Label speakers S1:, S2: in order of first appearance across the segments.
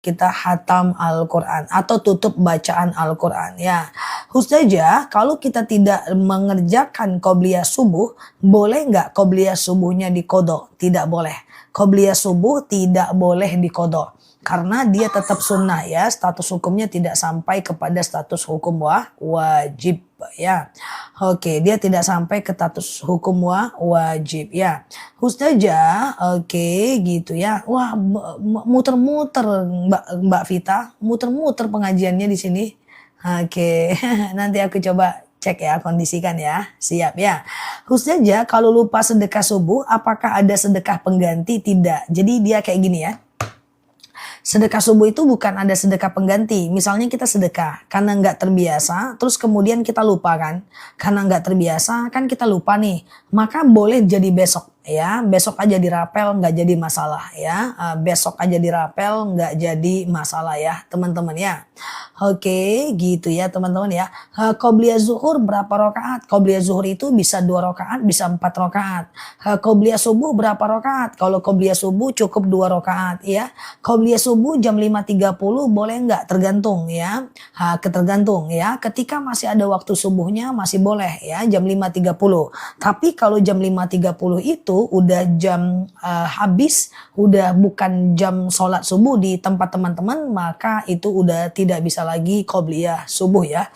S1: kita hatam Al-Quran atau tutup bacaan Al-Quran ya. Ustazah, kalau kita tidak mengerjakan qobliyah subuh, boleh nggak qobliyah subuhnya diqodho? Tidak boleh. Qobliyah subuh tidak boleh diqodho. Karena dia tetap sunnah ya, status hukumnya tidak sampai kepada status hukum wajib ya. Oke, dia tidak sampai ke status hukum wajib ya. Ustazah, oke gitu ya. Wah, muter-muter Mbak Vita, muter-muter pengajiannya di sini. Oke, nanti aku coba cek ya, kondisikan ya. Siap ya. Ustazah, kalau lupa sedekah subuh, apakah ada sedekah pengganti? Tidak. Jadi dia kayak gini ya. Sedekah subuh itu bukan ada sedekah pengganti. Misalnya kita sedekah karena nggak terbiasa, terus kemudian kita lupa kan. Karena nggak terbiasa kan kita lupa nih. Maka boleh jadi besok ya. Besok aja dirapel nggak jadi masalah ya. Besok aja dirapel nggak jadi masalah ya teman-teman ya. Oke gitu ya teman-teman ya. Qobliyah zuhur berapa rakaat? Qobliyah zuhur itu bisa 2 rakaat, bisa 4 rakaat. Qobliyah subuh berapa rakaat? Kalau qobliyah subuh cukup 2 rakaat ya. Qobliyah subuh jam 5.30 boleh nggak? Tergantung ya. Tergantung ya. Ketika masih ada waktu subuhnya masih boleh ya jam 5.30. Tapi kalau jam 5.30 itu udah jam habis, udah bukan jam sholat subuh di tempat teman-teman, maka itu udah tidak bisa lagi qobliyah subuh ya.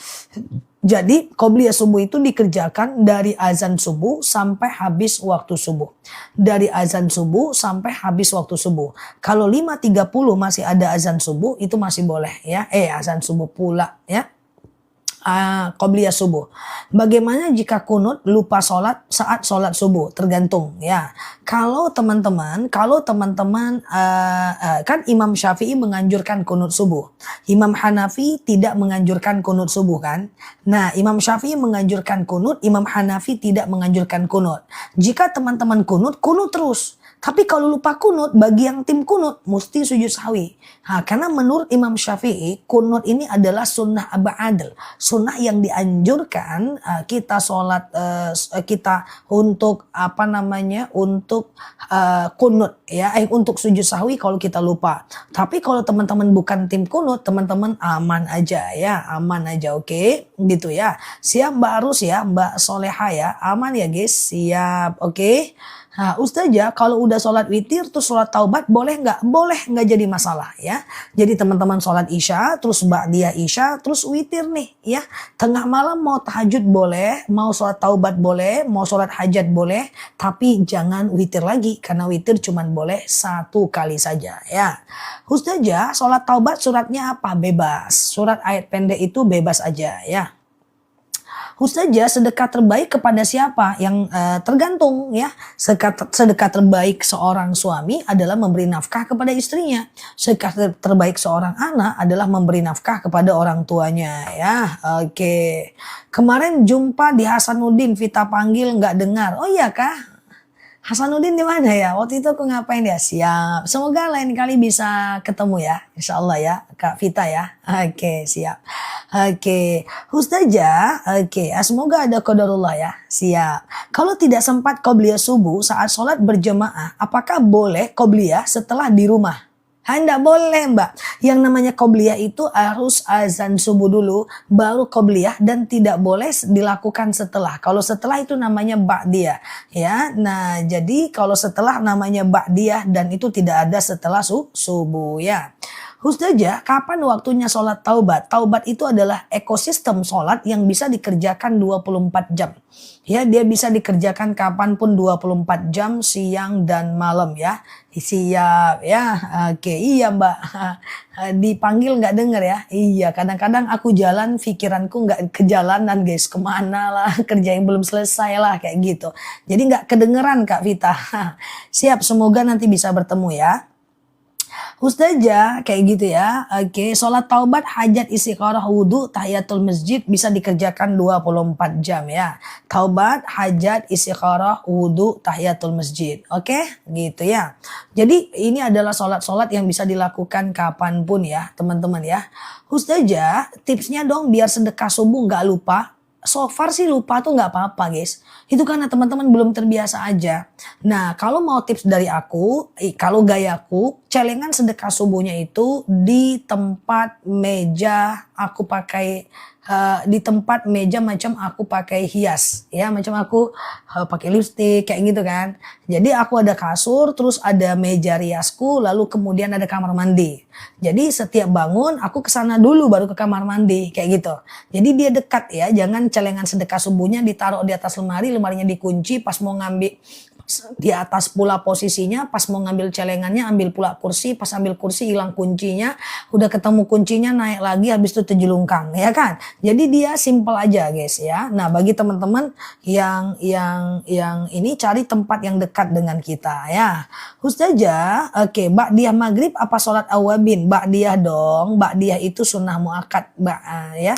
S1: Jadi qobliyah subuh itu dikerjakan dari azan subuh sampai habis waktu subuh. Dari azan subuh sampai habis waktu subuh. Kalau 5.30 masih ada azan subuh itu masih boleh ya. Azan subuh pula ya. Qobliyah subuh. Bagaimana jika kunut lupa sholat saat sholat subuh? Tergantung ya. Kalau teman-teman kan Imam Syafi'i menganjurkan kunut subuh. Imam Hanafi tidak menganjurkan kunut subuh kan. Nah Imam Syafi'i menganjurkan kunut, Imam Hanafi tidak menganjurkan kunut. Jika teman-teman kunut terus. Tapi kalau lupa kunut, bagi yang tim kunut, mesti sujud sahwi. Karena menurut Imam Syafi'i, kunut ini adalah sunnah abadil. Sunnah yang dianjurkan kita sholat, kita untuk untuk kunut ya, untuk sujud sahwi kalau kita lupa. Tapi kalau teman-teman bukan tim kunut, teman-teman aman aja ya, aman aja, oke? Gitu ya. Siap Mbak Arus ya, Mbak Soleha ya, aman ya guys, siap, oke? Ustazah, kalau udah sholat witir terus sholat taubat boleh nggak? Boleh, nggak jadi masalah ya. Jadi teman-teman sholat isya, terus ba'diyah isya, terus witir nih ya. Tengah malam mau tahajud boleh, mau sholat taubat boleh, mau sholat hajat boleh. Tapi jangan witir lagi, karena witir cuman boleh 1 kali saja ya. Ustazah, sholat taubat suratnya apa? Bebas. Surat ayat pendek itu bebas aja ya. Ustazah, sedekah terbaik kepada siapa? Yang tergantung ya. Sedekah terbaik seorang suami adalah memberi nafkah kepada istrinya. Sedekah terbaik seorang anak adalah memberi nafkah kepada orang tuanya ya. Oke. Kemarin jumpa di Hasanuddin, Vita panggil nggak dengar. Oh iya kah? Hasanuddin di mana ya? Waktu itu aku ngapain ya? Siap. Semoga lain kali bisa ketemu ya. Insya Allah ya, Kak Vita ya. Oke, siap. Oke, Ustazah. Oke, semoga ada qadarullah ya. Siap. Kalau tidak sempat qobliyah subuh saat sholat berjamaah, apakah boleh qobliyah setelah di rumah? Nggak boleh Mbak. Yang namanya qobliyah itu harus azan subuh dulu, baru qobliyah, dan tidak boleh dilakukan setelah. Kalau setelah itu namanya ba'diyah ya. Nah jadi kalau setelah namanya ba'diyah, dan itu tidak ada setelah subuh ya. Ustazah, kapan waktunya sholat taubat? Taubat itu adalah ekosistem sholat yang bisa dikerjakan 24 jam. Ya, dia bisa dikerjakan kapanpun 24 jam, siang dan malam ya. Siap ya. Oke, iya Mbak. Dipanggil nggak denger ya? Iya, kadang-kadang aku jalan, pikiranku nggak ke jalanan guys. Kemana lah, kerja yang belum selesai lah kayak gitu. Jadi nggak kedengeran Kak Vita. Siap, semoga nanti bisa bertemu ya. Ustazah, kayak gitu ya. Oke, sholat taubat, hajat, istikharah, wudhu, tahiyatul masjid bisa dikerjakan 24 jam ya. Taubat, hajat, istikharah, wudhu, tahiyatul masjid. Oke, gitu ya. Jadi ini adalah sholat-sholat yang bisa dilakukan kapanpun ya teman-teman ya. Ustazah, tipsnya dong biar sedekah subuh nggak lupa. So far sih lupa tuh nggak apa-apa guys. Itu karena teman-teman belum terbiasa aja. Nah, kalau mau tips dari aku, kalau gayaku, celengan sedekah subuhnya itu di tempat meja aku pakai di tempat meja macam aku pakai hias ya, macam aku pakai lipstick kayak gitu kan. Jadi aku ada kasur, terus ada meja riasku, lalu kemudian ada kamar mandi. Jadi setiap bangun aku ke sana dulu baru ke kamar mandi kayak gitu. Jadi dia dekat ya, jangan celengan sedekah subuhnya ditaruh di atas lemari, lemarinya dikunci, pas mau ngambil di atas pula posisinya, pas mau ngambil celengannya ambil pula kursi, pas ambil kursi hilang kuncinya, udah ketemu kuncinya naik lagi, habis itu terjelungkang ya kan. Jadi dia simple aja guys ya. Nah bagi teman-teman yang ini cari tempat yang dekat dengan kita ya. Ustazah, oke, ba'diyah maghrib apa sholat awabin? Ba'diyah dong, ba'diyah itu sunnah muakkad ya.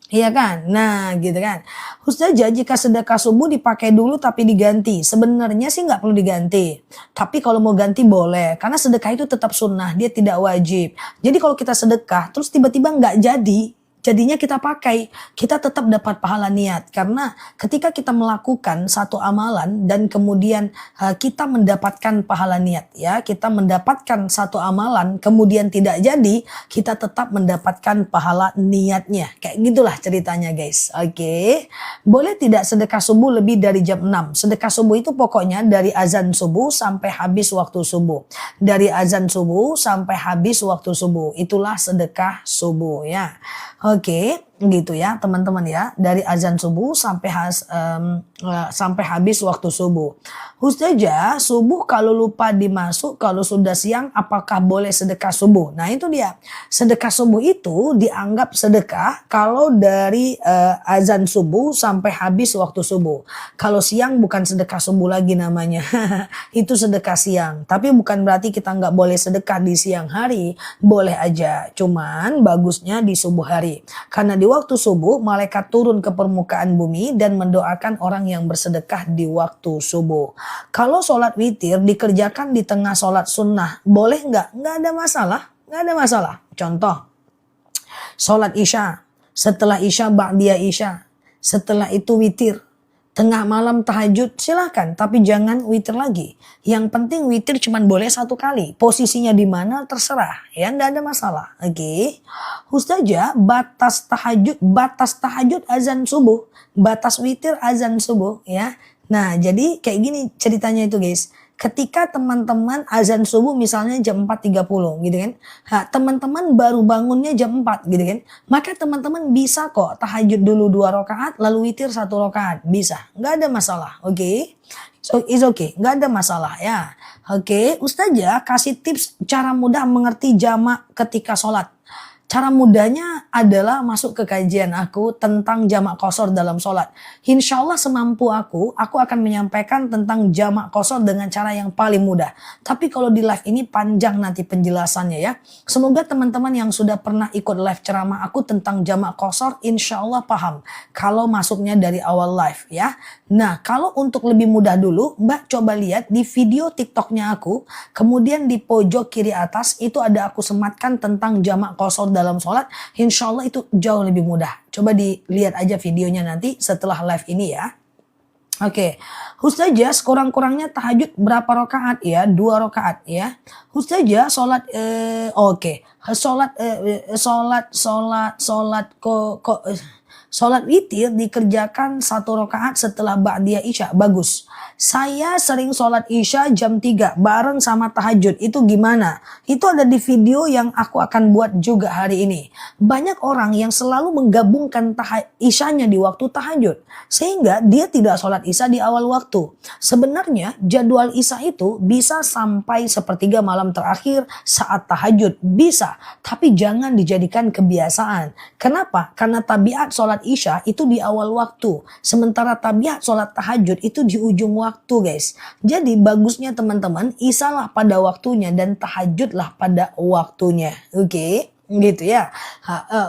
S1: Iya kan? Nah gitu kan. Ustazah jika sedekah subuh dipakai dulu tapi diganti. Sebenarnya sih nggak perlu diganti. Tapi kalau mau ganti boleh. Karena sedekah itu tetap sunnah. Dia tidak wajib. Jadi kalau kita sedekah terus tiba-tiba nggak jadi. Jadinya kita pakai, kita tetap dapat pahala niat. Karena ketika kita melakukan satu amalan dan kemudian kita mendapatkan pahala niat ya, kita mendapatkan satu amalan kemudian tidak jadi, kita tetap mendapatkan pahala niatnya. Kayak gitulah ceritanya guys. Oke. Boleh tidak sedekah subuh lebih dari jam 6? Sedekah subuh itu pokoknya dari azan subuh sampai habis waktu subuh. Dari azan subuh sampai habis waktu subuh. Itulah sedekah subuh ya. Oke, gitu ya teman-teman ya. Dari azan subuh sampai habis waktu subuh. Ustazah, subuh kalau lupa dimasuk, kalau sudah siang apakah boleh sedekah subuh? Nah itu dia. Sedekah subuh itu dianggap sedekah kalau dari azan subuh sampai habis waktu subuh. Kalau siang bukan sedekah subuh lagi namanya. Itu sedekah siang. Tapi bukan berarti kita nggak boleh sedekah di siang hari. Boleh aja. Cuman bagusnya di subuh hari. Karena di waktu subuh malaikat turun ke permukaan bumi dan mendoakan orang yang bersedekah di waktu subuh. Kalau sholat witir dikerjakan di tengah sholat sunnah, boleh nggak? Nggak ada masalah, nggak ada masalah. Contoh, sholat isya, setelah isya ba'diyah isya, setelah itu witir. Tengah malam tahajud silahkan, tapi jangan witir lagi. Yang penting witir cuma boleh satu kali. Posisinya di mana terserah, ya nggak ada masalah. Oke, Ustazah batas tahajud azan subuh, batas witir azan subuh, ya. Nah jadi kayak gini ceritanya itu guys. Ketika teman-teman azan subuh misalnya jam 4.30 gitu kan. Nah, teman-teman baru bangunnya jam 4 gitu kan. Maka teman-teman bisa kok tahajud dulu 2 rakaat lalu witir 1 rakaat. Bisa. Nggak ada masalah. Oke. Okay? So it's okay. Nggak ada masalah ya. Oke. Okay. Ustazah kasih tips cara mudah mengerti jamak ketika sholat. Cara mudahnya adalah masuk ke kajian aku tentang jamak qashar dalam sholat. Insya Allah semampu aku akan menyampaikan tentang jamak qashar dengan cara yang paling mudah. Tapi kalau di live ini panjang nanti penjelasannya ya. Semoga teman-teman yang sudah pernah ikut live ceramah aku tentang jamak qashar insya Allah paham. Kalau masuknya dari awal live ya. Nah kalau untuk lebih mudah dulu Mbak coba lihat di video TikToknya aku. Kemudian di pojok kiri atas itu ada aku sematkan tentang jamak qashar dalam sholat, insya Allah itu jauh lebih mudah. Coba dilihat aja videonya nanti setelah live ini ya. Oke, Ustazah sekurang-kurangnya tahajud berapa rakaat ya? 2 rakaat ya. Ustazah sholat sholat witir dikerjakan 1 rakaat setelah ba'diyah isya. Bagus. Saya sering sholat isya jam 3 bareng sama tahajud. Itu gimana? Itu ada di video yang aku akan buat juga hari ini. Banyak orang yang selalu menggabungkan isyanya di waktu tahajud. Sehingga dia tidak sholat isya di awal waktu. Sebenarnya jadwal isya itu bisa sampai 1/3 malam terakhir saat tahajud. Bisa. Tapi jangan dijadikan kebiasaan. Kenapa? Karena tabiat sholat isya itu di awal waktu. Sementara tabiat sholat tahajud itu di ujung waktu guys. Jadi bagusnya teman-teman isalah pada waktunya dan tahajudlah pada waktunya. Oke. Gitu ya.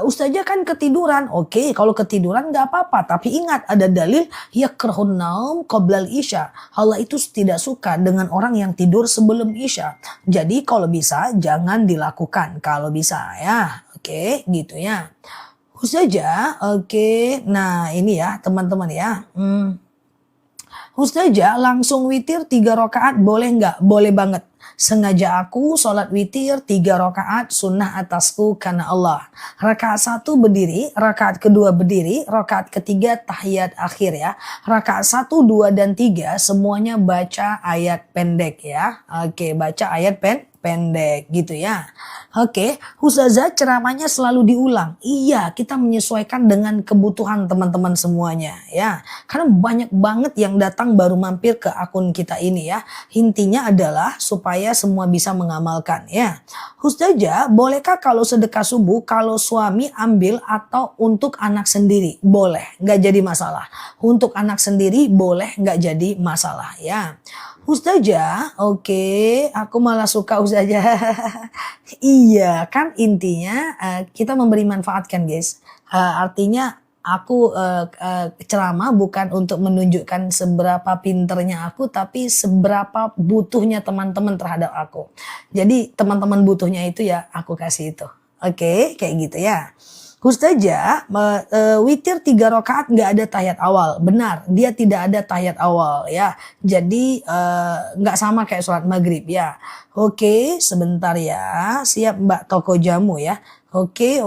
S1: Ustazah kan ketiduran. Oke, kalau ketiduran gak apa-apa. Tapi ingat ada dalil yakrahun naum qoblal isya. Allah itu tidak suka dengan orang yang tidur sebelum isya. Jadi kalau bisa jangan dilakukan. Kalau bisa ya. Oke, gitu ya. Ustazah, oke. Nah ini ya teman-teman ya. Ustazah langsung witir 3 rakaat boleh nggak? Boleh banget. Sengaja aku sholat witir 3 rakaat sunnah atasku karena Allah. Rakaat 1 berdiri, rakaat kedua berdiri, rakaat ketiga tahiyat akhir ya. Rakaat 1, 2, dan 3 semuanya baca ayat pendek ya. Oke, baca ayat pendek gitu ya. Oke, Ustazah ceramahnya selalu diulang. Iya, kita menyesuaikan dengan kebutuhan teman-teman semuanya ya. Karena banyak banget yang datang baru mampir ke akun kita ini ya. Intinya adalah supaya semua bisa mengamalkan ya. Ustazah, bolehkah kalau sedekah subuh kalau suami ambil atau untuk anak sendiri? Boleh, nggak jadi masalah. Untuk anak sendiri boleh, nggak jadi masalah ya. Ustazah, oke, aku malah suka Ustazah. Iya, kan intinya kita memberi manfaat kan guys. Artinya aku ceramah bukan untuk menunjukkan seberapa pinternya aku, tapi seberapa butuhnya teman-teman terhadap aku. Jadi teman-teman butuhnya itu ya aku kasih itu. Oke, kayak gitu ya. Ustazah, witir 3 rakaat nggak ada tahiyat awal. Benar, dia tidak ada tahiyat awal ya. Jadi nggak sama kayak sholat maghrib ya. Oke, sebentar ya. Siap Mbak toko jamu ya. Oke.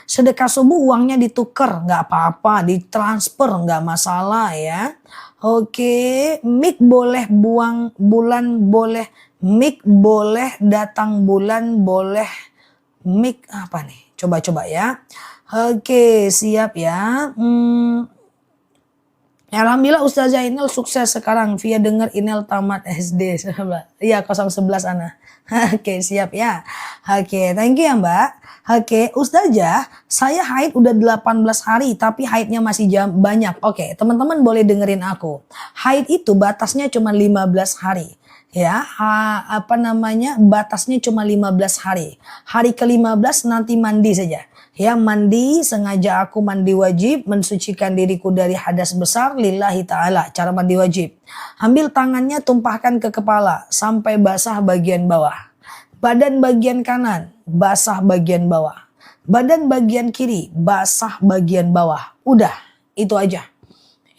S1: Sedekah subuh uangnya ditukar, nggak apa-apa. Ditransfer, nggak masalah ya. Oke, mik boleh buang bulan boleh. Mik boleh datang bulan boleh. Mik apa nih? Coba ya. Oke, siap ya. Alhamdulillah Ustazah Inel sukses sekarang via denger Inel tamat SD. Iya 011 Ana. Oke, siap ya. Oke, thank you ya Mbak. Oke, Ustazah, saya haid udah 18 hari tapi haidnya masih banyak. Oke, teman-teman boleh dengerin aku. Haid itu batasnya cuma 15 hari. Ya, batasnya cuma 15 hari. Hari ke-15 nanti mandi saja. Ya, mandi, sengaja aku mandi wajib, mensucikan diriku dari hadas besar lillahi ta'ala. Cara mandi wajib. Ambil tangannya, tumpahkan ke kepala sampai basah bagian bawah. Badan bagian kanan, basah bagian bawah. Badan bagian kiri, basah bagian bawah. Udah, itu aja.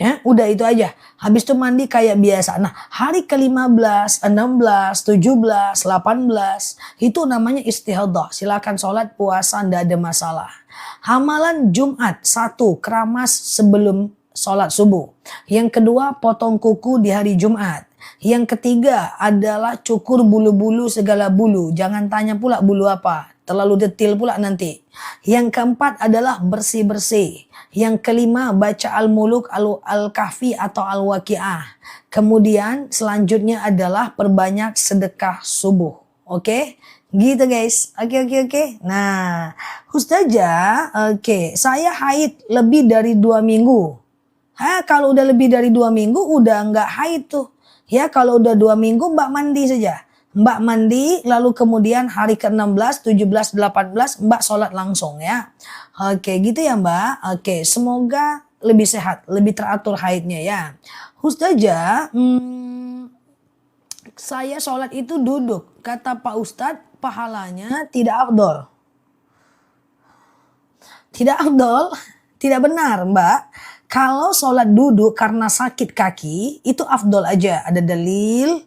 S1: Ya, udah itu aja. Habis itu mandi kayak biasa. Nah, hari ke-15, 16, 17, 18 itu namanya istihadah. Silakan sholat puasa, enggak ada masalah. Amalan Jumat 1, keramas sebelum sholat subuh. Yang kedua, potong kuku di hari Jumat. Yang ketiga adalah cukur bulu-bulu segala bulu. Jangan tanya pula bulu apa. Terlalu detail pula nanti. Yang keempat adalah bersih-bersih. Yang kelima baca Al-Muluk, Al-Kahfi atau Al-Waqi'ah. Kemudian selanjutnya adalah perbanyak sedekah subuh. Oke? Gitu guys. Oke. Nah, Ustazah, saya haid lebih dari 2 minggu. Kalau udah lebih dari 2 minggu udah nggak haid tuh. Ya, kalau udah 2 minggu Mbak mandi saja. Mbak mandi, lalu kemudian hari ke-16, 17, 18 Mbak sholat langsung ya. Oke, gitu ya Mbak. Oke, semoga lebih sehat, lebih teratur haidnya ya. Ustazah, saya sholat itu duduk. Kata Pak Ustadz, pahalanya tidak afdol. Tidak afdol, tidak benar Mbak. Kalau sholat duduk karena sakit kaki, itu afdol aja. Ada dalil,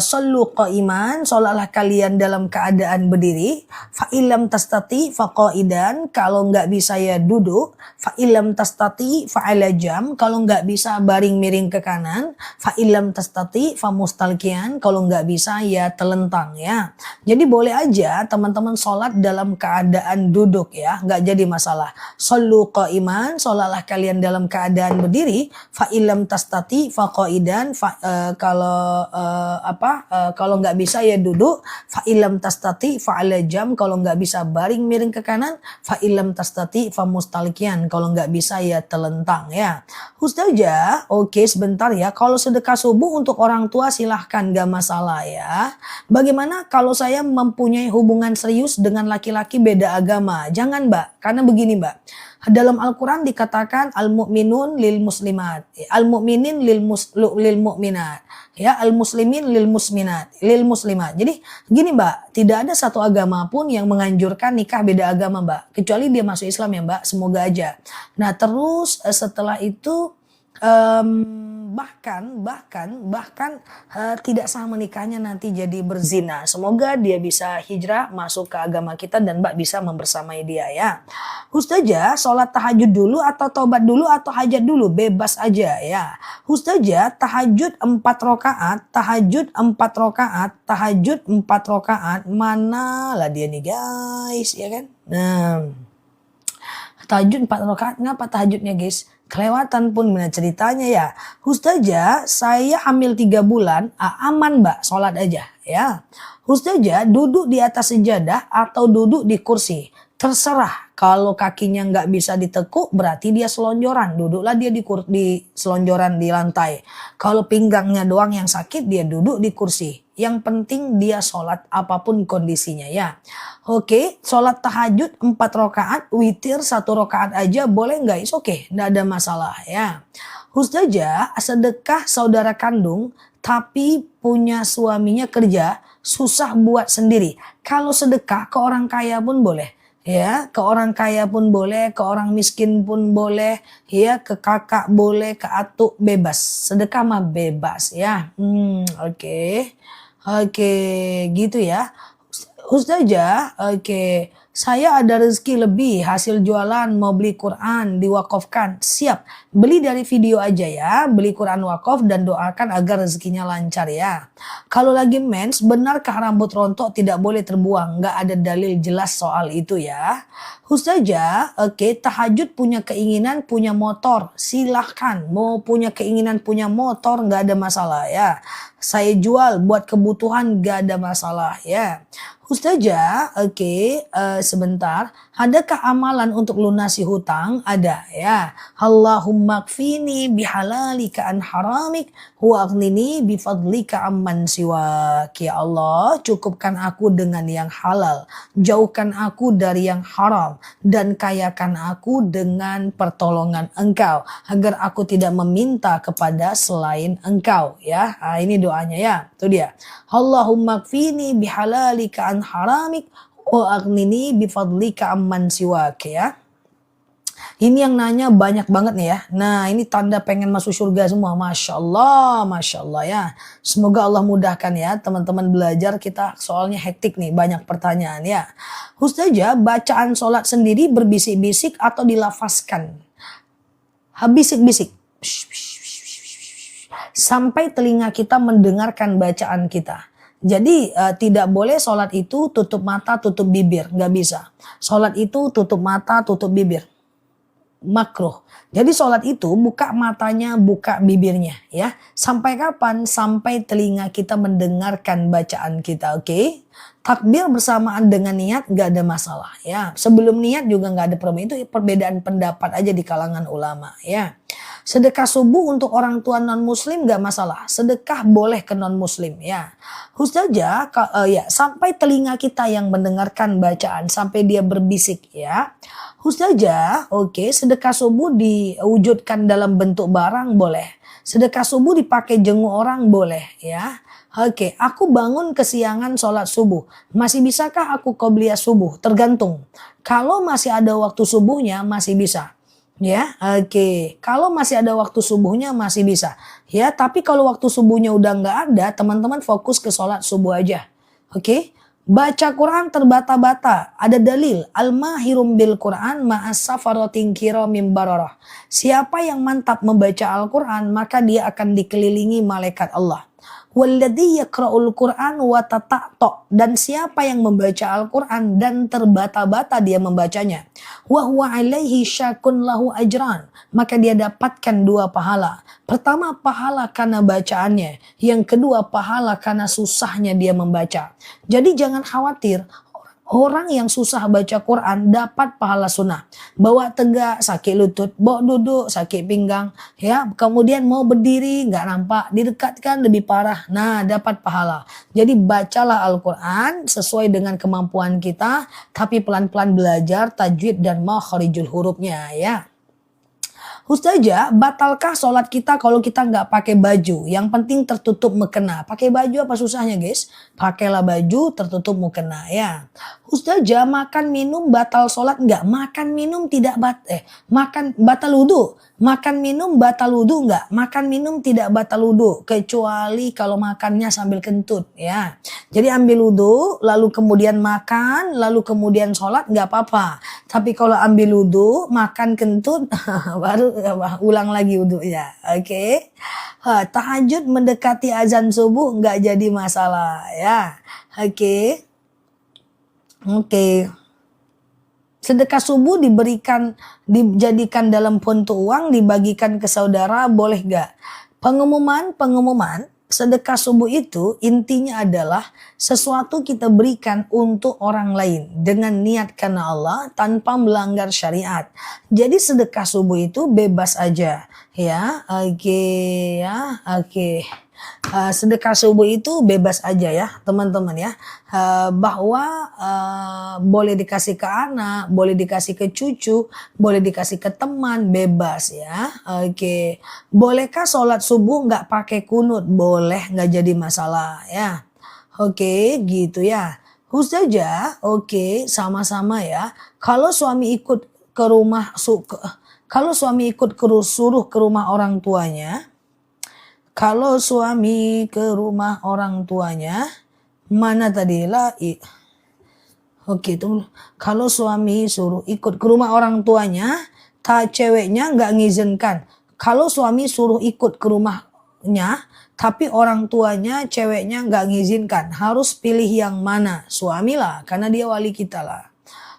S1: shollu qa'iman, sholatlah kalian dalam keadaan berdiri. Fa'ilam tastati faqa'idan, kalau nggak bisa ya duduk. Fa'ilam tastati fa'ala jam, kalau nggak bisa baring miring ke kanan. Fa'ilam tastati famustalkian, kalau nggak bisa ya telentang ya. Jadi boleh aja teman-teman sholat dalam keadaan duduk ya, nggak jadi masalah. Shollu qa'iman, sholatlah kalian dalam keadaan berdiri. Fa'ilam tastati faqaidan, kalau nggak bisa ya duduk. Fa'ilam tastati fa'ala jam, kalau nggak bisa baring miring ke kanan. Fa'ilam tastati famustalkian, kalau nggak bisa ya telentang ya. Ustazah, oke sebentar ya. Kalau sedekah subuh untuk orang tua silahkan, nggak masalah ya. Bagaimana kalau saya mempunyai hubungan serius dengan laki-laki beda agama? Jangan Mbak, karena begini Mbak. Dalam Al-Quran dikatakan al-mu'minun lil muslimat, al-mu'minin lil mu'minat, ya al-muslimin lil muslimat. Jadi gini Mbak, tidak ada satu agama pun yang menganjurkan nikah beda agama Mbak, kecuali dia masuk Islam ya Mbak, semoga aja. Nah terus setelah itu bahkan tidak sah menikahnya nanti jadi berzina. Semoga dia bisa hijrah masuk ke agama kita dan Mbak bisa membersamai dia ya. Ustazah, sholat tahajud dulu atau tobat dulu atau hajat dulu? Bebas aja ya. Ustazah, tahajud 4 rakaat, tahajud 4 rakaat. Mana lah dia nih guys, ya kan? Nah, tahajud 4 rakaat, ngapa tahajudnya guys? Kelewatan pun benar ceritanya ya. Ustazah, saya hamil 3 bulan, aman Mbak, sholat aja ya. Ustazah, duduk di atas sejadah atau duduk di kursi? Terserah, kalau kakinya nggak bisa ditekuk berarti dia selonjoran. Duduklah dia di selonjoran di lantai. Kalau pinggangnya doang yang sakit dia duduk di kursi. Yang penting dia sholat apapun kondisinya ya. Oke, sholat tahajud 4 rakaat, witir 1 rakaat aja boleh nggak? Oke, nggak ada masalah ya. Ustazah, sedekah saudara kandung tapi punya suaminya kerja, susah buat sendiri. Kalau sedekah ke orang kaya pun boleh. Ya, ke orang kaya pun boleh, ke orang miskin pun boleh, ya, ke kakak boleh, ke atuk bebas. Sedekah mah bebas ya. Oke. Oke, gitu ya. Ustazah, oke. Saya ada rezeki lebih, hasil jualan mau beli Quran, diwakafkan. Siap, beli dari video aja ya. Beli Quran wakaf dan doakan agar rezekinya lancar ya. Kalau lagi mens, benarkah rambut rontok tidak boleh terbuang? Nggak ada dalil jelas soal itu ya. Ustazah, oke, tahajud punya keinginan punya motor, silahkan. Mau punya keinginan punya motor nggak ada masalah ya. Saya jual buat kebutuhan gak ada masalah ya. Ustazah, oke, sebentar. Adakah amalan untuk lunasi hutang? Ada ya. Allahumma kfini bihalalika an haramik wa aghnini bifadlika amman siwak. Ya Allah, cukupkan aku dengan yang halal. Jauhkan aku dari yang haram. Dan kayakan aku dengan pertolongan Engkau. Agar aku tidak meminta kepada selain Engkau ya. Ini doanya ya. Itu dia. Allahumma kfini bihalalika an haramik wa aghnini bifadlika amman siwak ya. Ini yang nanya banyak banget nih ya. Nah, ini tanda pengen masuk surga semua. Masya Allah ya. Semoga Allah mudahkan ya teman-teman belajar, kita soalnya hektik nih, banyak pertanyaan ya. Ustazah, bacaan sholat sendiri berbisik-bisik atau dilafazkan? Bisik-bisik. Sampai telinga kita mendengarkan bacaan kita. Jadi tidak boleh sholat itu tutup mata, tutup bibir. Nggak bisa. Sholat itu tutup mata, tutup bibir. Makruh. Jadi sholat itu buka matanya, buka bibirnya ya. Sampai kapan? Sampai telinga kita mendengarkan bacaan kita, oke? Takbir bersamaan dengan niat gak ada masalah ya. Sebelum niat juga gak ada problem. Itu perbedaan pendapat aja di kalangan ulama ya. Sedekah subuh untuk orang tua non muslim gak masalah. Sedekah boleh ke non muslim ya. Ustazah, ya sampai telinga kita yang mendengarkan bacaan, sampai dia berbisik ya. Ustazah, oke, sedekah subuh diwujudkan dalam bentuk barang boleh. Sedekah subuh dipakai jenguk orang boleh ya. Oke, aku bangun kesiangan sholat subuh. Masih bisakah aku qobliyah subuh? Tergantung. Kalau masih ada waktu subuhnya masih bisa. Ya, oke. Kalau masih ada waktu subuhnya masih bisa. Ya, tapi kalau waktu subuhnya udah nggak ada, teman-teman fokus ke sholat subuh aja. Oke. Baca Quran terbata-bata. Ada dalil. Al-mahirum bil Quran ma'as safaratin kiramim bararah. Siapa yang mantap membaca Al-Quran, maka dia akan dikelilingi malaikat Allah. Walladhi yaqra'ul Qur'an wa tata'ta. Dan siapa yang membaca Al-Quran dan terbata-bata dia membacanya. Wa huwa alaihi syakun lahu ajran. Maka dia dapatkan 2 pahala. Pertama, pahala karena bacaannya. Yang kedua, pahala karena susahnya dia membaca. Jadi jangan khawatir. Orang yang susah baca Quran dapat pahala sunnah. Bawa tegak, sakit lutut. Bawa duduk, sakit pinggang. Ya, kemudian mau berdiri, nggak nampak. Didekatkan lebih parah. Nah, dapat pahala. Jadi bacalah Al-Quran sesuai dengan kemampuan kita. Tapi pelan-pelan belajar tajwid dan makharijul hurufnya ya. Ustazah, batalkah sholat kita kalau kita nggak pakai baju? Yang penting tertutup mukena. Pakai baju apa susahnya guys? Pakailah baju tertutup mukena ya. Ustazah, makan minum batal sholat nggak? Makan minum tidak makan batal wudhu. Makan minum batal wudhu nggak? Makan minum tidak batal wudhu kecuali kalau makannya sambil kentut ya. Jadi ambil wudhu, lalu kemudian makan, lalu kemudian sholat nggak apa-apa. Tapi kalau ambil wudhu, makan kentut, baru ulang lagi wudhunya. Oke. Tahajud mendekati azan subuh nggak jadi masalah ya. Oke. Oke. Sedekah subuh dijadikan dalam puntung uang, dibagikan ke saudara, boleh nggak? Pengumuman sedekah subuh itu intinya adalah sesuatu kita berikan untuk orang lain dengan niat karena Allah tanpa melanggar syariat. Jadi sedekah subuh itu bebas aja ya. Oke ya, oke. Sedekah subuh itu bebas aja ya teman-teman ya. Bahwa boleh dikasih ke anak, boleh dikasih ke cucu, boleh dikasih ke teman, bebas ya. Oke. Bolehkah sholat subuh nggak pakai kunut? Boleh, nggak jadi masalah ya. Oke, gitu ya. Ustazah, oke, sama-sama ya. Kalau suami ikut ke rumah suruh ke rumah orang tuanya, kalau suami ke rumah orang tuanya, mana tadi lah? Oke, tunggu. Kalau suami suruh ikut ke rumah orang tuanya, ceweknya nggak ngizinkan. Kalau suami suruh ikut ke rumahnya, tapi orang tuanya ceweknya nggak ngizinkan. Harus pilih yang mana? Suami lah, karena dia wali kita lah.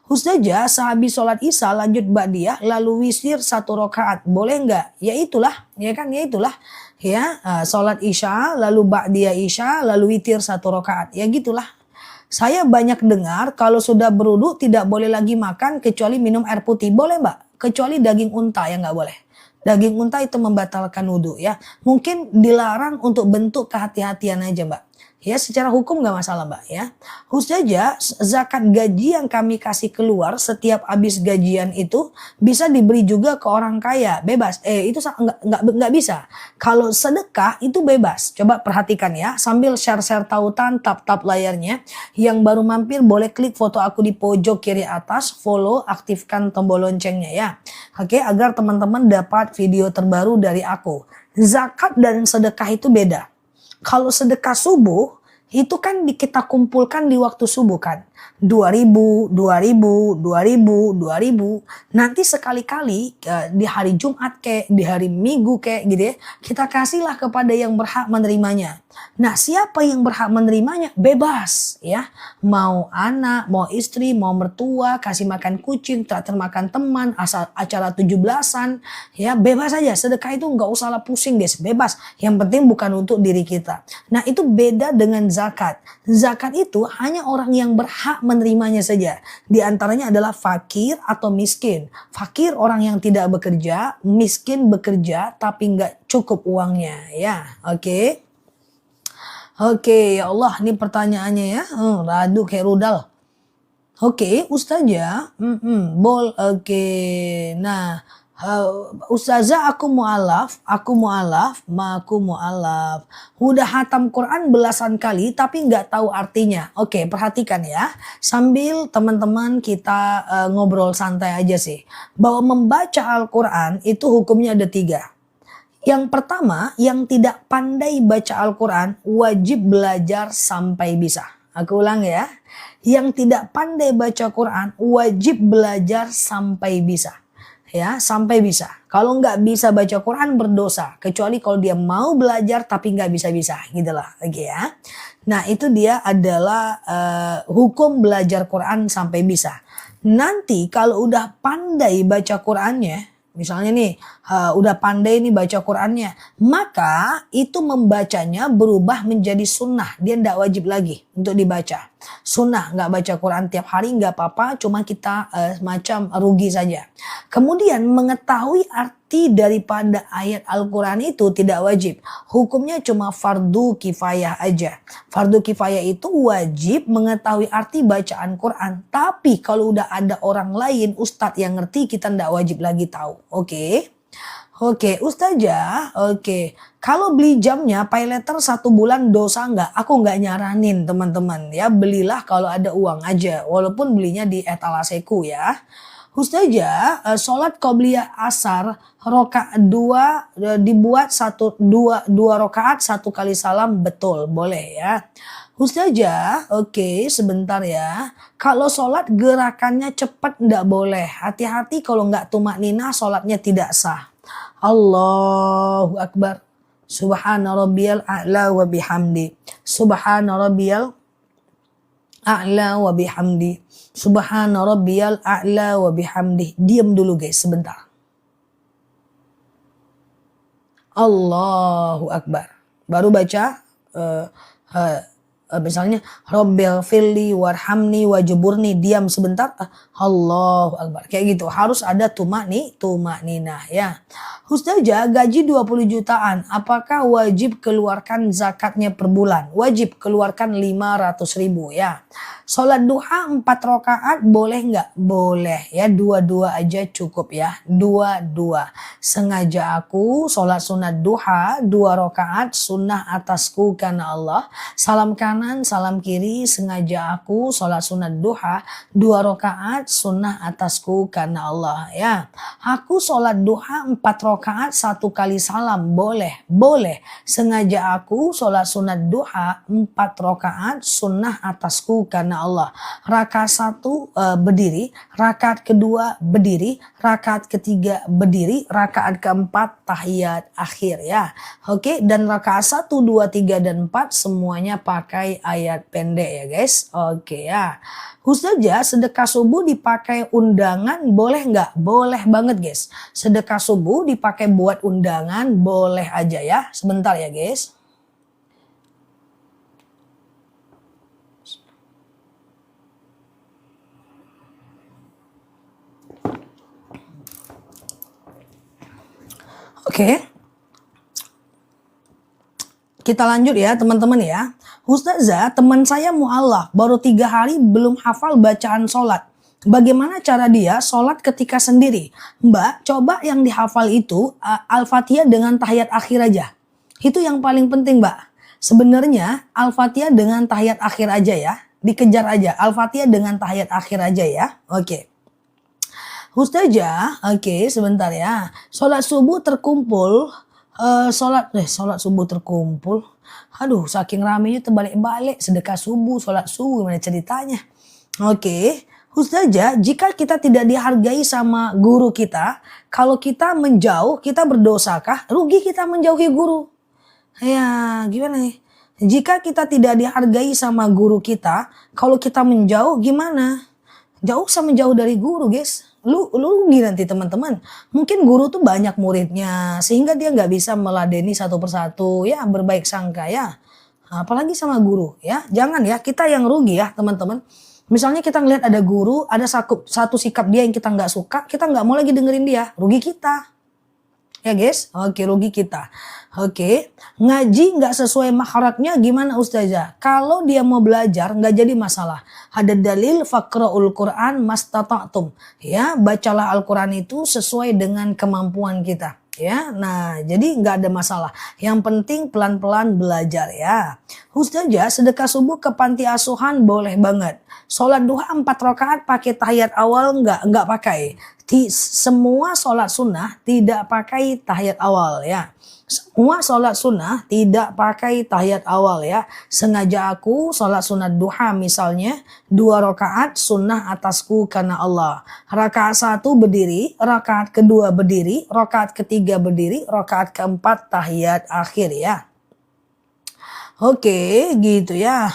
S1: Ustazah, sehabis sholat isya lanjut ba'diyah lalu wisir 1 rakaat. Boleh nggak? Ya itulah, ya kan? Ya itulah. Ya, sholat isya lalu ba'diyah isya lalu witir 1 rakaat. Ya gitulah. Saya banyak dengar kalau sudah berwudu tidak boleh lagi makan kecuali minum air putih. Boleh mbak? Kecuali daging unta yang nggak boleh. Daging unta itu membatalkan wudu ya. Mungkin dilarang untuk bentuk kehati-hatian aja mbak. Ya secara hukum nggak masalah mbak ya. Ustazah, zakat gaji yang kami kasih keluar setiap habis gajian itu bisa diberi juga ke orang kaya, bebas. Itu nggak bisa. Kalau sedekah itu bebas. Coba perhatikan ya. Sambil share tautan, tap layarnya. Yang baru mampir boleh klik foto aku di pojok kiri atas, follow, aktifkan tombol loncengnya ya. Oke, agar teman-teman dapat video terbaru dari aku. Zakat dan sedekah itu beda. Kalau sedekah subuh itu kan kita kumpulkan di waktu subuh kan. 2000. Nanti sekali-kali di hari Jumat kayak di hari Minggu kayak gitu ya. Kita kasihlah kepada yang berhak menerimanya. Nah, siapa yang berhak menerimanya? Bebas ya. Mau anak, mau istri, mau mertua, kasih makan kucing, traktir makan teman, asal acara 17-an, ya bebas aja. Sedekah itu nggak usah pusing guys, bebas. Yang penting bukan untuk diri kita. Nah, itu beda dengan zakat. Zakat itu hanya orang yang berhak menerimanya saja. Di antaranya adalah fakir atau miskin. Fakir orang yang tidak bekerja, miskin bekerja tapi nggak cukup uangnya ya. Oke. Oke, ya Allah, ini pertanyaannya ya. Radu kayak rudal. Oke, Ustazah. Oke. Nah, Ustazah aku mu'alaf. Udah hatam Quran belasan kali tapi nggak tahu artinya. Oke, perhatikan ya. Sambil teman-teman kita ngobrol santai aja sih. Bahwa membaca Al-Quran itu hukumnya ada 3. Yang pertama, yang tidak pandai baca Al-Quran wajib belajar sampai bisa. Aku ulang ya. Yang tidak pandai baca Quran wajib belajar sampai bisa. Ya, sampai bisa. Kalau nggak bisa baca Quran berdosa. Kecuali kalau dia mau belajar tapi nggak bisa-bisa. Gitu lah. Oke ya. Nah itu dia adalah hukum belajar Quran sampai bisa. Nanti kalau udah pandai baca Qurannya. Misalnya nih, udah pandai nih baca Qurannya. Maka itu membacanya berubah menjadi sunnah. Dia tidak wajib lagi untuk dibaca. Sunnah, nggak baca Quran tiap hari nggak apa-apa. Cuma kita macam rugi saja. Kemudian mengetahui arti daripada ayat Al-Quran itu tidak wajib. Hukumnya cuma fardu kifayah aja. Fardu kifayah itu wajib mengetahui arti bacaan Quran. Tapi kalau udah ada orang lain, ustadz yang ngerti, kita tidak wajib lagi tahu. Oke. Oke, Ustazah, oke. Kalau beli jamnya pay letter 1 bulan dosa nggak? Aku nggak nyaranin teman-teman ya. Belilah kalau ada uang aja. Walaupun belinya di etalaseku ya. Ustazah, sholat qobliyah asar rokaat 2 dibuat dua rokaat 1 kali salam betul boleh ya. Ustazah, oke sebentar ya. Kalau sholat gerakannya cepat nggak boleh. Hati-hati kalau nggak tumak ninah sholatnya tidak sah. Allahu Akbar. Subhana rabbiyal a'la wa bihamdi. Subhana rabbiyal a'la wa bihamdi. Subhana rabbiyal a'la wa bihamdi. Diam dulu guys sebentar. Allahu Akbar. Baru baca misalnya Rabbil firli warhamni wajburni, diam sebentar, Allahu Akbar. Kayak gitu. Harus ada tumak ninah ya. Ustazah, gaji 20 jutaan, apakah wajib keluarkan zakatnya per bulan? Wajib keluarkan 500.000 ya. Sholat duha 4 rakaat boleh nggak? Boleh ya, dua-dua aja cukup ya. Dua-dua. Sengaja aku sholat sunat duha 2 rakaat sunnah atasku karena Allah. Salam kanan, salam kiri, sengaja aku sholat sunat duha 2 rakaat sunnah atasku karena Allah ya. Aku sholat duha 4 rakaat 1 kali salam boleh, boleh. Sengaja aku sholat sunat duha 4 rakaat sunnah atasku karena Allah. Rakaat 1 berdiri, rakaat kedua berdiri, rakaat ketiga berdiri, rakaat keempat tahiyat akhir ya. Oke, dan rakaat 1, 2, 3 dan 4 semuanya pakai ayat pendek ya guys. Oke ya. Ustazah, sedekah subuh dipakai undangan boleh nggak? Boleh banget guys. Sedekah subuh dipakai buat undangan boleh aja ya. Sebentar ya guys. Oke. Kita lanjut ya teman-teman ya. Ustazah, teman saya mu'alaf baru 3 hari belum hafal bacaan sholat. Bagaimana cara dia sholat ketika sendiri? Mbak, coba yang dihafal itu Al-Fatihah dengan tahiyat akhir aja. Itu yang paling penting Mbak. Sebenarnya Al-Fatihah dengan tahiyat akhir aja ya. Dikejar aja. Al-Fatihah dengan tahiyat akhir aja ya. Oke. Ustazah, oke sebentar ya. Sholat subuh terkumpul. Sholat subuh terkumpul. Aduh, saking ramenya terbalik-balik. Sedekah subuh, sholat subuh, gimana ceritanya? Oke. Ustazah, jika kita tidak dihargai sama guru kita, kalau kita menjauh, kita berdosakah? Rugi kita menjauhi guru. Ya, gimana nih? Jika kita tidak dihargai sama guru kita, kalau kita menjauh gimana? Jauh sama jauh dari guru guys. Lu rugi nanti teman-teman. Mungkin guru tuh banyak muridnya sehingga dia nggak bisa meladeni satu persatu ya, berbaik sangka ya. Apalagi sama guru ya. Jangan ya, kita yang rugi ya teman-teman. Misalnya kita ngelihat ada guru, ada satu sikap dia yang kita nggak suka, kita nggak mau lagi dengerin dia, rugi kita. Ya guys, oke rugi kita. Oke, ngaji nggak sesuai makharatnya gimana Ustazah? Kalau dia mau belajar nggak jadi masalah. Ada dalil faqra'ul Quran mastata'tum. Ya, bacalah Al-Quran itu sesuai dengan kemampuan kita. Ya, nah jadi nggak ada masalah. Yang penting pelan-pelan belajar ya. Ustazah, sedekah subuh ke panti asuhan boleh banget. Sholat duha 4 rakaat pakai tahiyat awal nggak pakai. Semua sholat sunnah tidak pakai tahiyat awal ya. Semua sholat sunnah tidak pakai tahiyat awal ya. Sengaja aku sholat sunat duha misalnya 2 rakaat sunnah atasku karena Allah. Rakaat 1 berdiri, rakaat kedua berdiri, rakaat ketiga berdiri, rakaat keempat tahiyat akhir ya. Oke gitu ya.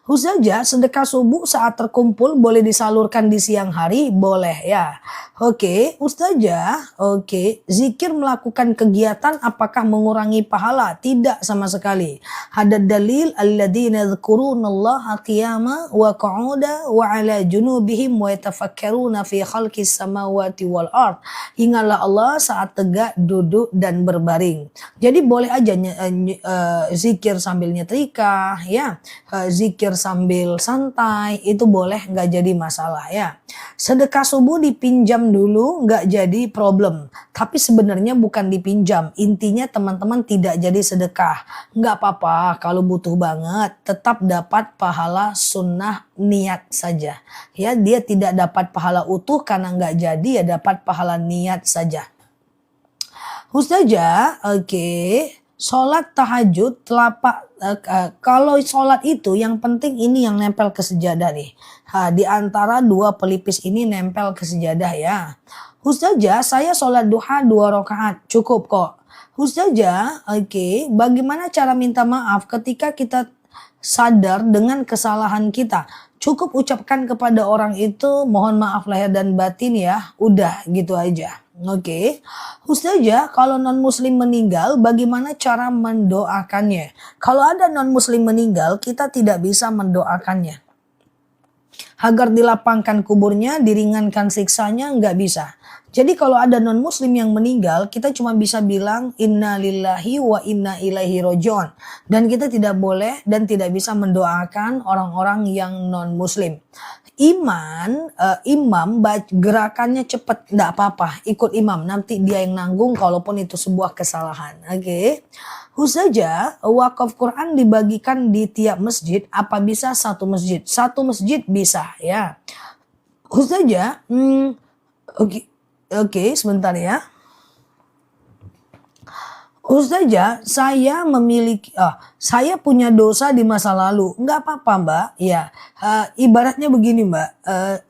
S1: Ustazah, sedekah subuh saat terkumpul boleh disalurkan di siang hari? Boleh ya. Oke, Ustazah, oke. Zikir melakukan kegiatan apakah mengurangi pahala? Tidak sama sekali. Ada dalil alladzina yadhkurunallaha qiyama wa qu'uda wa ala junubihim wa yatafakkaruna fi khalqis samawati wal ard. Ingatlah Allah saat tegak, duduk dan berbaring. Jadi boleh aja zikir sambil nyetrika ya. Zikir sambil santai itu boleh, nggak jadi masalah ya. Sedekah subuh dipinjam dipinjam dulu nggak jadi problem. Tapi sebenarnya bukan dipinjam. Intinya teman-teman tidak jadi sedekah. Nggak apa-apa kalau butuh banget. Tetap dapat pahala sunnah niat saja. Ya, dia tidak dapat pahala utuh karena nggak jadi, ya dapat pahala niat saja. Ustazah, oke. Sholat tahajud kalau sholat itu yang penting ini yang nempel ke sejadah nih. Di antara dua pelipis ini nempel ke sejadah ya. Ustazah, saya sholat duha 2 rakaat cukup kok. Ustazah, oke. Bagaimana cara minta maaf ketika kita sadar dengan kesalahan kita? Cukup ucapkan kepada orang itu mohon maaf lahir dan batin ya. Udah gitu aja. Oke. Ustazah, kalau non muslim meninggal bagaimana cara mendoakannya? Kalau ada non muslim meninggal kita tidak bisa mendoakannya. Agar dilapangkan kuburnya, diringankan siksanya, nggak bisa. Jadi kalau ada non muslim yang meninggal, kita cuma bisa bilang inna lillahi wa inna ilaihi roji'un. Dan kita tidak boleh dan tidak bisa mendoakan orang-orang yang non muslim. Imam gerakannya cepat, nggak apa-apa, ikut imam, nanti dia yang nanggung kalaupun itu sebuah kesalahan. Oke. Ustazah, wakaf Quran dibagikan di tiap masjid, apa bisa satu masjid? Satu masjid bisa ya. Ustazah, oke, sebentar ya. Ustazah, saya punya dosa di masa lalu. Enggak apa-apa mbak. Ya, ibaratnya begini mbak.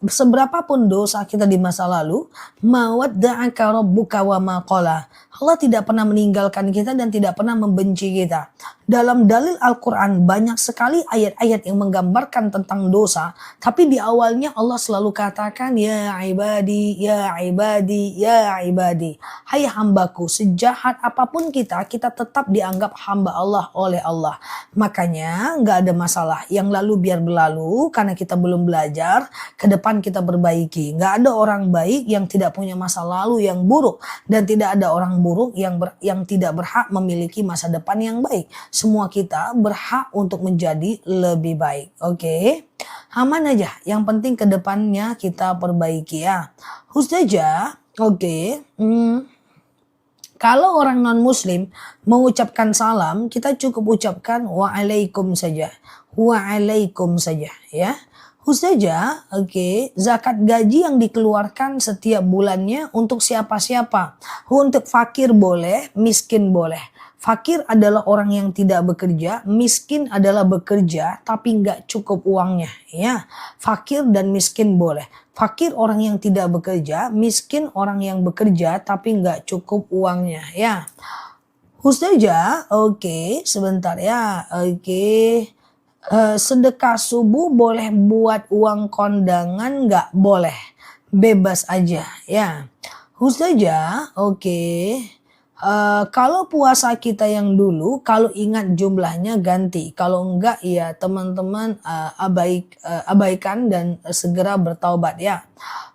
S1: Seberapapun dosa kita di masa lalu, mawadda'aka rabbuka wa ma qala. Allah tidak pernah meninggalkan kita dan tidak pernah membenci kita. Dalam dalil Al-Quran banyak sekali ayat-ayat yang menggambarkan tentang dosa. Tapi di awalnya Allah selalu katakan, ya ibadi, ya ibadi, ya ibadi. Hai hambaku, sejahat apapun kita tetap dianggap hamba Allah oleh Allah. Makanya nggak ada masalah. Yang lalu biar berlalu karena kita belum belajar. Ke depan kita berbaiki. Nggak ada orang baik yang tidak punya masa lalu yang buruk. Dan tidak ada orang buruk yang tidak berhak memiliki masa depan yang baik. Semua kita berhak untuk menjadi lebih baik. Oke. Aman aja. Yang penting ke depannya kita perbaiki ya. Ustazah, oke. Kalau orang non muslim mengucapkan salam, kita cukup ucapkan waalaikum saja. Waalaikum saja ya. Ustazah, oke, zakat gaji yang dikeluarkan setiap bulannya untuk siapa-siapa? Untuk fakir boleh, miskin boleh. Fakir adalah orang yang tidak bekerja, miskin adalah bekerja tapi nggak cukup uangnya. Ya, fakir dan miskin boleh. Fakir orang yang tidak bekerja, miskin orang yang bekerja tapi nggak cukup uangnya. Ya, Ustazah, oke, sebentar ya, oke. Sedekah subuh boleh buat uang kondangan nggak? Boleh, bebas aja ya. Ustazah, oke. Kalau puasa kita yang dulu, kalau ingat jumlahnya ganti. Kalau enggak ya teman-teman abaikan dan segera bertaubat ya.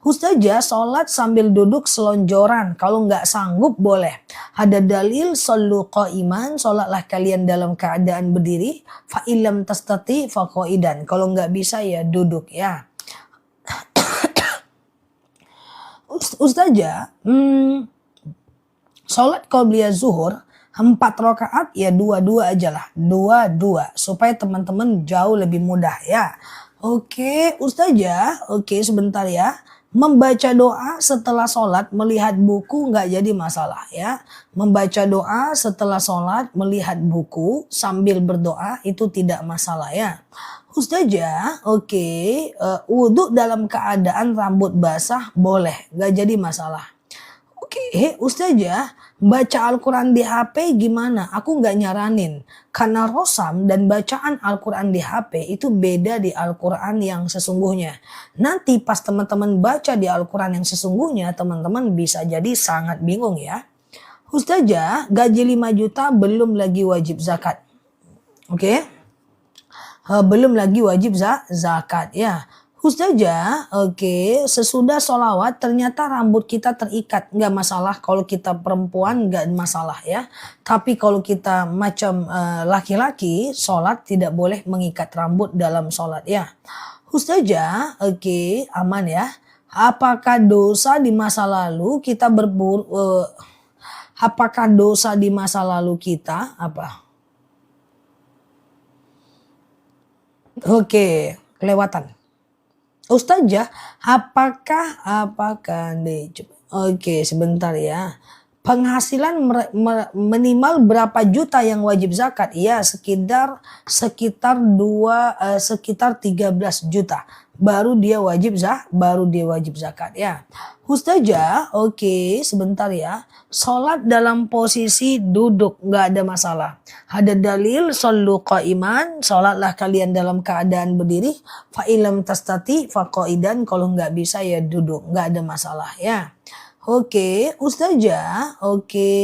S1: Ustazah, sholat sambil duduk selonjoran. Kalau enggak sanggup boleh. Ada dalil shollu qa'iman, sholatlah kalian dalam keadaan berdiri. Fa illam tastati fa qa'idan. Kalau enggak bisa ya duduk ya. Ustazah, sholat qobliyah zuhur 4 rakaat ya 2-2 aja lah. 2-2 supaya teman-teman jauh lebih mudah ya. Oke, Ustazah, oke sebentar ya. Membaca doa setelah sholat melihat buku nggak jadi masalah ya. Membaca doa setelah sholat melihat buku sambil berdoa itu tidak masalah ya. Ustazah, oke, wudhu dalam keadaan rambut basah boleh, nggak jadi masalah. Oke, Ustazah, baca Al-Quran di HP gimana? Aku nggak nyaranin. Karena rosam dan bacaan Al-Quran di HP itu beda di Al-Quran yang sesungguhnya. Nanti pas teman-teman baca di Al-Quran yang sesungguhnya, teman-teman bisa jadi sangat bingung ya. Ustazah, gaji 5 juta belum lagi wajib zakat. Oke? Belum lagi wajib zakat ya. Ustazah, oke, sesudah sholawat ternyata rambut kita terikat. Nggak masalah kalau kita perempuan, nggak masalah ya. Tapi kalau kita macam laki-laki, sholat tidak boleh mengikat rambut dalam sholat ya. Ustazah, oke, aman ya. Apakah dosa di masa lalu kita apakah dosa di masa lalu kita apa? Oke, kelewatan. Ustazah, apakah deh? Oke, sebentar ya. Penghasilan minimal berapa juta yang wajib zakat? Ya, sekitar 13 juta. Baru dia wajib zakat ya. Ustazah, oke, sebentar ya. Sholat dalam posisi duduk nggak ada masalah. Ada dalil shollu qa'iman, sholatlah kalian dalam keadaan berdiri. Fa ilam tastati fa qa'idan, kalau nggak bisa ya duduk, nggak ada masalah ya. Oke, Ustazah, oke.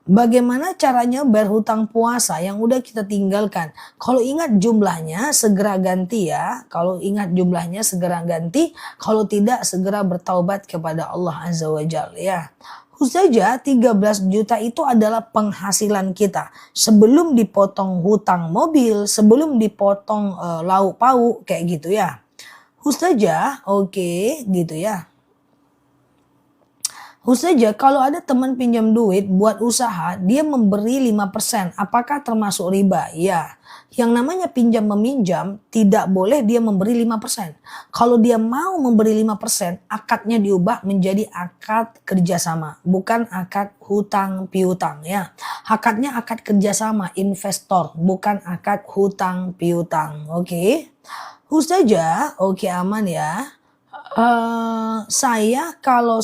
S1: Bagaimana caranya berhutang puasa yang udah kita tinggalkan? Kalau ingat jumlahnya segera ganti ya. Kalau ingat jumlahnya segera ganti. Kalau tidak segera bertaubat kepada Allah Azza wa Jalla ya. Ustazah, 13 juta itu adalah penghasilan kita. Sebelum dipotong hutang mobil, sebelum dipotong lauk pauk kayak gitu ya. Ustazah, oke, gitu ya. Ustazah, kalau ada teman pinjam duit buat usaha, dia memberi 5%. Apakah termasuk riba? Ya. Yang namanya pinjam meminjam, tidak boleh dia memberi 5%. Kalau dia mau memberi 5%, akadnya diubah menjadi akad kerjasama. Bukan akad hutang piutang ya. Akadnya akad kerjasama investor, bukan akad hutang piutang. Oke. Ustazah, oke aman ya. Saya kalau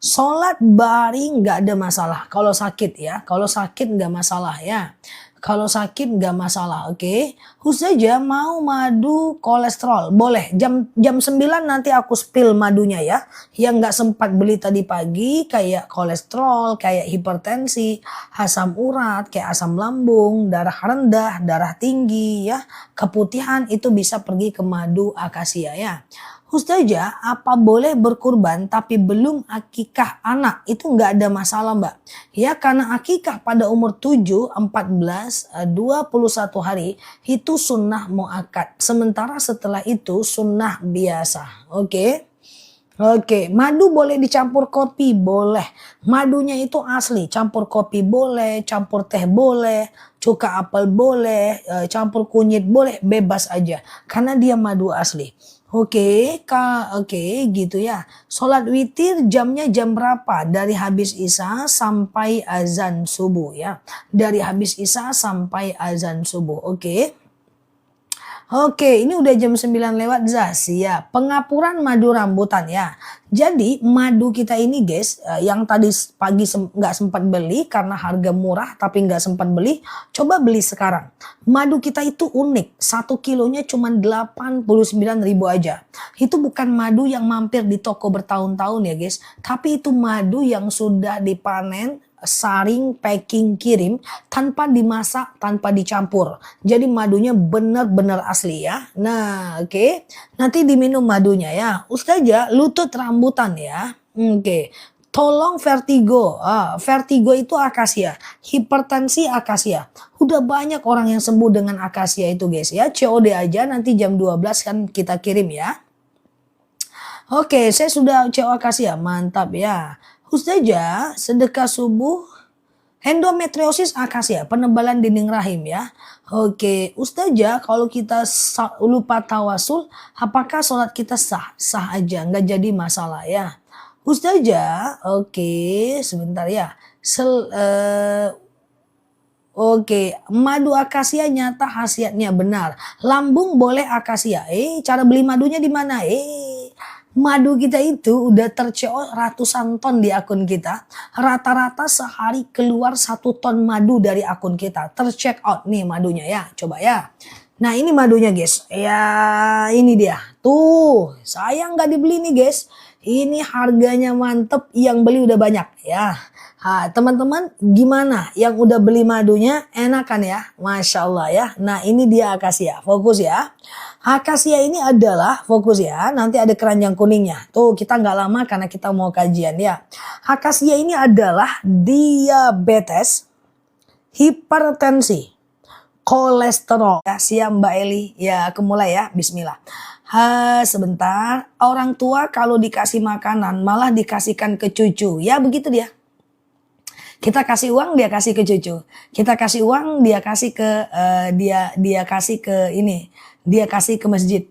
S1: sholat baring nggak ada masalah. Kalau sakit ya, kalau sakit nggak masalah ya. Kalau sakit nggak masalah, oke. Ustazah mau madu kolesterol, boleh. Jam 9 nanti aku spill madunya ya. Yang nggak sempat beli tadi pagi kayak kolesterol, kayak hipertensi, asam urat, kayak asam lambung, darah rendah, darah tinggi ya. Keputihan itu bisa pergi ke madu akasia ya. Ustazah, apa boleh berkurban tapi belum akikah anak? Itu nggak ada masalah mbak. Ya karena akikah pada umur 7, 14, 21 hari itu sunnah muakkad. Sementara setelah itu sunnah biasa. Oke. Oke, madu boleh dicampur kopi? Boleh. Madunya itu asli. Campur kopi boleh, campur teh boleh, cuka apel boleh, campur kunyit boleh, bebas aja. Karena dia madu asli. Oke, gitu ya. Sholat witir jamnya jam berapa? Dari habis isya sampai azan subuh ya. Dari habis isya sampai azan subuh. Oke, ini udah jam 9 lewat Zas ya. Pengapuran madu rambutan ya. Jadi madu kita ini guys, yang tadi pagi nggak sempat beli karena harga murah tapi nggak sempat beli, coba beli sekarang. Madu kita itu unik, 1 kilonya cuma 89.000 aja. Itu bukan madu yang mampir di toko bertahun-tahun ya guys, tapi itu madu yang sudah dipanen, saring, packing, kirim tanpa dimasak, tanpa dicampur. Jadi madunya benar-benar asli ya. Nah, oke. Nanti diminum madunya ya. Ustazah, lutut rambutan ya. Oke. Tolong vertigo. Vertigo itu akasia. Hipertensi akasia. Udah banyak orang yang sembuh dengan akasia itu guys ya. COD aja nanti jam 12 kan kita kirim ya. Oke, saya sudah CO akasia. Mantap ya. Ustazah, sedekah subuh, endometriosis akasia, penebalan dinding rahim ya. Oke, Ustazah, kalau kita lupa tawasul, apakah sholat kita sah? Sah aja, nggak jadi masalah ya. Ustazah, oke, sebentar ya. Oke, madu akasia nyata khasiatnya benar. Lambung boleh akasia. Cara beli madunya di mana? Madu kita itu udah terceos ratusan ton di akun kita. Rata-rata sehari keluar 1 ton madu dari akun kita. Tercheck out nih madunya ya. Coba ya. Nah ini madunya guys. Ya ini dia. Tuh sayang gak dibeli nih guys. Ini harganya mantep. Yang beli udah banyak ya. Teman-teman gimana yang udah beli madunya? Enakan ya. Masya Allah ya. Nah ini dia akasia. Fokus ya. Akasia ini adalah, fokus ya, nanti ada keranjang kuningnya. Tuh kita nggak lama karena kita mau kajian ya. Akasia ini adalah diabetes, hipertensi, kolesterol. Ya, siap Mbak Eli. Ya, aku mulai ya. Bismillah. Sebentar. Orang tua kalau dikasih makanan malah dikasihkan ke cucu. Ya begitu dia. Kita kasih uang dia kasih ke cucu. Kita kasih uang dia kasih ke dia kasih ke ini. Dia kasih ke masjid.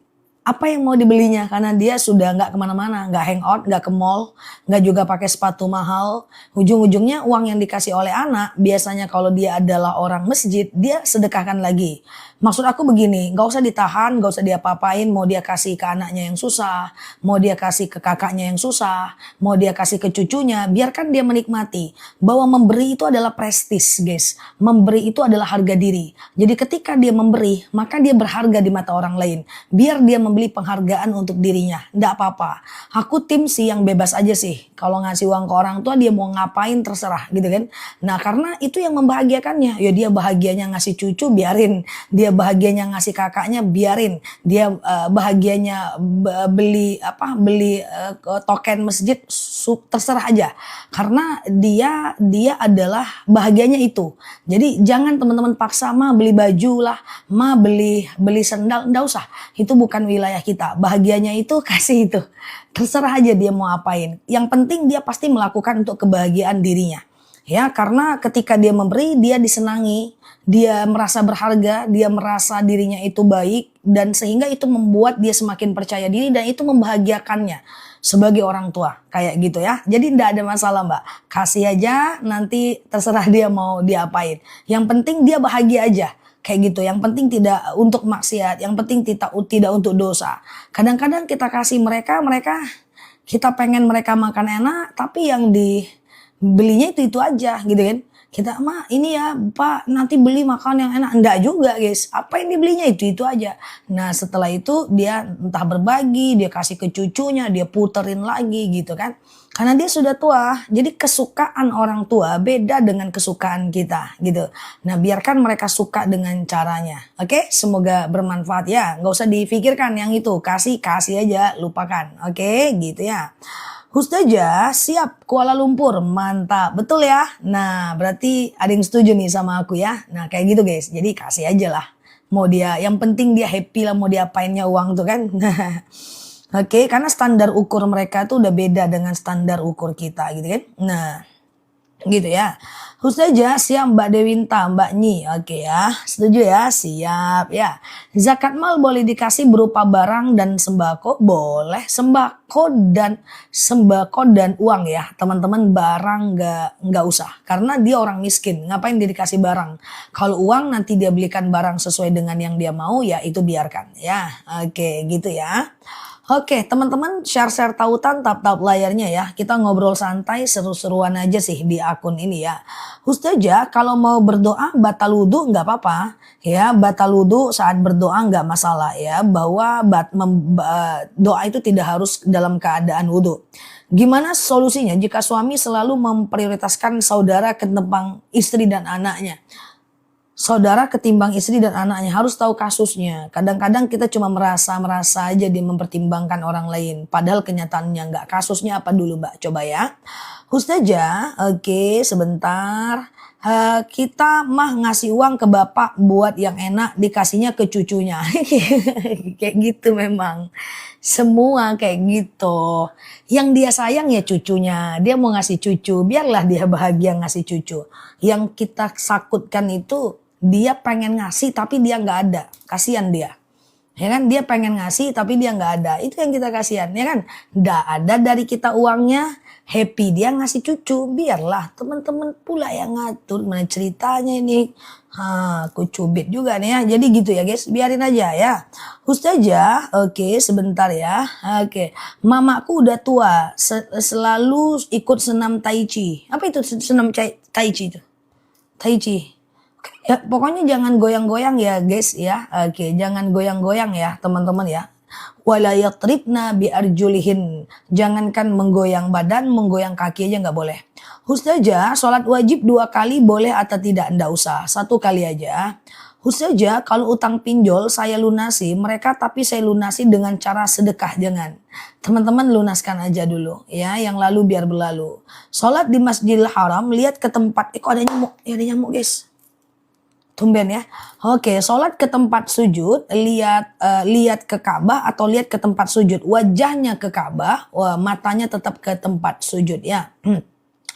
S1: Apa yang mau dibelinya? Karena dia sudah nggak kemana-mana, nggak hangout, nggak ke mall, nggak juga pakai sepatu mahal. Ujung-ujungnya uang yang dikasih oleh anak, biasanya kalau dia adalah orang masjid, dia sedekahkan lagi. Maksud aku begini, nggak usah ditahan, nggak usah diapa-apain, mau dia kasih ke anaknya yang susah, mau dia kasih ke kakaknya yang susah, mau dia kasih ke cucunya, biarkan dia menikmati. Bahwa memberi itu adalah prestis, guys. Memberi itu adalah harga diri. Jadi ketika dia memberi, maka dia berharga di mata orang lain. Biar dia membeli penghargaan untuk dirinya. Nggak apa-apa. Aku tim sih yang bebas aja sih. Kalau ngasih uang ke orang tua dia mau ngapain terserah gitu kan. Nah karena itu yang membahagiakannya. Ya dia bahagianya ngasih cucu biarin. Dia bahagianya ngasih kakaknya biarin. Dia bahagianya beli token masjid terserah aja. Karena dia adalah bahagianya itu. Jadi jangan teman-teman paksa mah beli baju lah, mah beli sendal, enggak usah. Itu bukan wilayah kita. Bahagianya itu kasih itu. Terserah aja dia mau apain. Yang penting dia pasti melakukan untuk kebahagiaan dirinya. Ya, karena ketika dia memberi, dia disenangi, dia merasa berharga, dia merasa dirinya itu baik, dan sehingga itu membuat dia semakin percaya diri dan itu membahagiakannya sebagai orang tua, kayak gitu ya. Jadi tidak ada masalah mbak, kasih aja, nanti terserah dia mau diapain. Yang penting dia bahagia aja. Kayak gitu, yang penting tidak untuk maksiat, yang penting tidak untuk dosa. Kadang-kadang kita kasih mereka kita pengen mereka makan enak, tapi yang belinya itu aja gitu kan. Kita mah ini ya Pak nanti beli makan yang enak. Enggak juga guys, apa yang dibelinya itu aja. Nah setelah itu dia entah berbagi, dia kasih ke cucunya, dia puterin lagi gitu kan. Karena dia sudah tua, jadi kesukaan orang tua beda dengan kesukaan kita gitu. Nah biarkan mereka suka dengan caranya. Oke, semoga bermanfaat ya. Nggak usah difikirkan yang itu, kasih aja, lupakan. Oke, gitu ya. Ustazah siap Kuala Lumpur, mantap, betul ya. Nah berarti ada yang setuju nih sama aku ya. Nah kayak gitu guys, jadi kasih aja lah. Mau dia, yang penting dia happy lah mau diapainnya uang tuh kan. Oke, karena standar ukur mereka tuh udah beda dengan standar ukur kita gitu kan. Nah, gitu ya. Ustazah siap Mbak Dewinta, Mbak Nyi. Oke ya, setuju ya? Siap ya. Zakat mal boleh dikasih berupa barang dan sembako? Boleh. Sembako dan uang ya. Teman-teman barang nggak usah. Karena dia orang miskin. Ngapain dia dikasih barang? Kalau uang nanti dia belikan barang sesuai dengan yang dia mau ya itu biarkan ya. Oke, gitu ya. Oke teman-teman share tautan tap layarnya ya. Kita ngobrol santai seru-seruan aja sih di akun ini ya. Ustazah kalau mau berdoa batal wudu nggak apa-apa. Ya batal wudu saat berdoa nggak masalah ya. Bahwa doa itu tidak harus dalam keadaan wudu. Gimana solusinya jika suami selalu memprioritaskan saudara ketimbang istri dan anaknya? Saudara ketimbang istri dan anaknya, harus tahu kasusnya. Kadang-kadang kita cuma merasa aja dia mempertimbangkan orang lain. Padahal kenyataannya enggak. Kasusnya apa dulu mbak? Coba ya. Ustazah, oke sebentar. Kita mah ngasih uang ke bapak buat yang enak, dikasihnya ke cucunya. Kayak gitu memang. Semua kayak gitu. Yang dia sayang ya cucunya. Dia mau ngasih cucu, biarlah dia bahagia ngasih cucu. Yang kita sakutkan itu dia pengen ngasih tapi dia nggak ada, kasihan dia. Ya kan dia pengen ngasih tapi dia nggak ada, itu yang kita kasihan ya kan. Nggak ada dari kita uangnya, happy dia ngasih cucu, biarlah teman-teman pula yang ngatur. Mana ceritanya ini, aku cubit juga nih ya. Jadi gitu ya guys, biarin aja ya. Ustazah, oke sebentar ya. Oke, mamaku udah tua, selalu ikut senam tai chi. Apa itu senam tai chi itu? Tai chi. Ya, pokoknya jangan goyang-goyang ya guys ya. Oke, jangan goyang-goyang ya teman-teman ya. Wala yatribna bi arjulihin. Jangankan menggoyang badan, menggoyang kaki aja nggak boleh. Ustazah, sholat wajib 2 kali boleh atau tidak? Nggak usah, 1 kali aja. Ustazah, kalau utang pinjol saya lunasi, mereka tapi saya lunasi dengan cara sedekah, jangan. Teman-teman lunaskan aja dulu ya, yang lalu biar berlalu. Sholat di Masjidil Haram, lihat ke tempat, kok ada nyamuk? Ya ada nyamuk guys. Tumben ya. Oke, sholat ke tempat sujud, lihat ke Ka'bah atau lihat ke tempat sujud. Wajahnya ke Ka'bah, matanya tetap ke tempat sujud ya.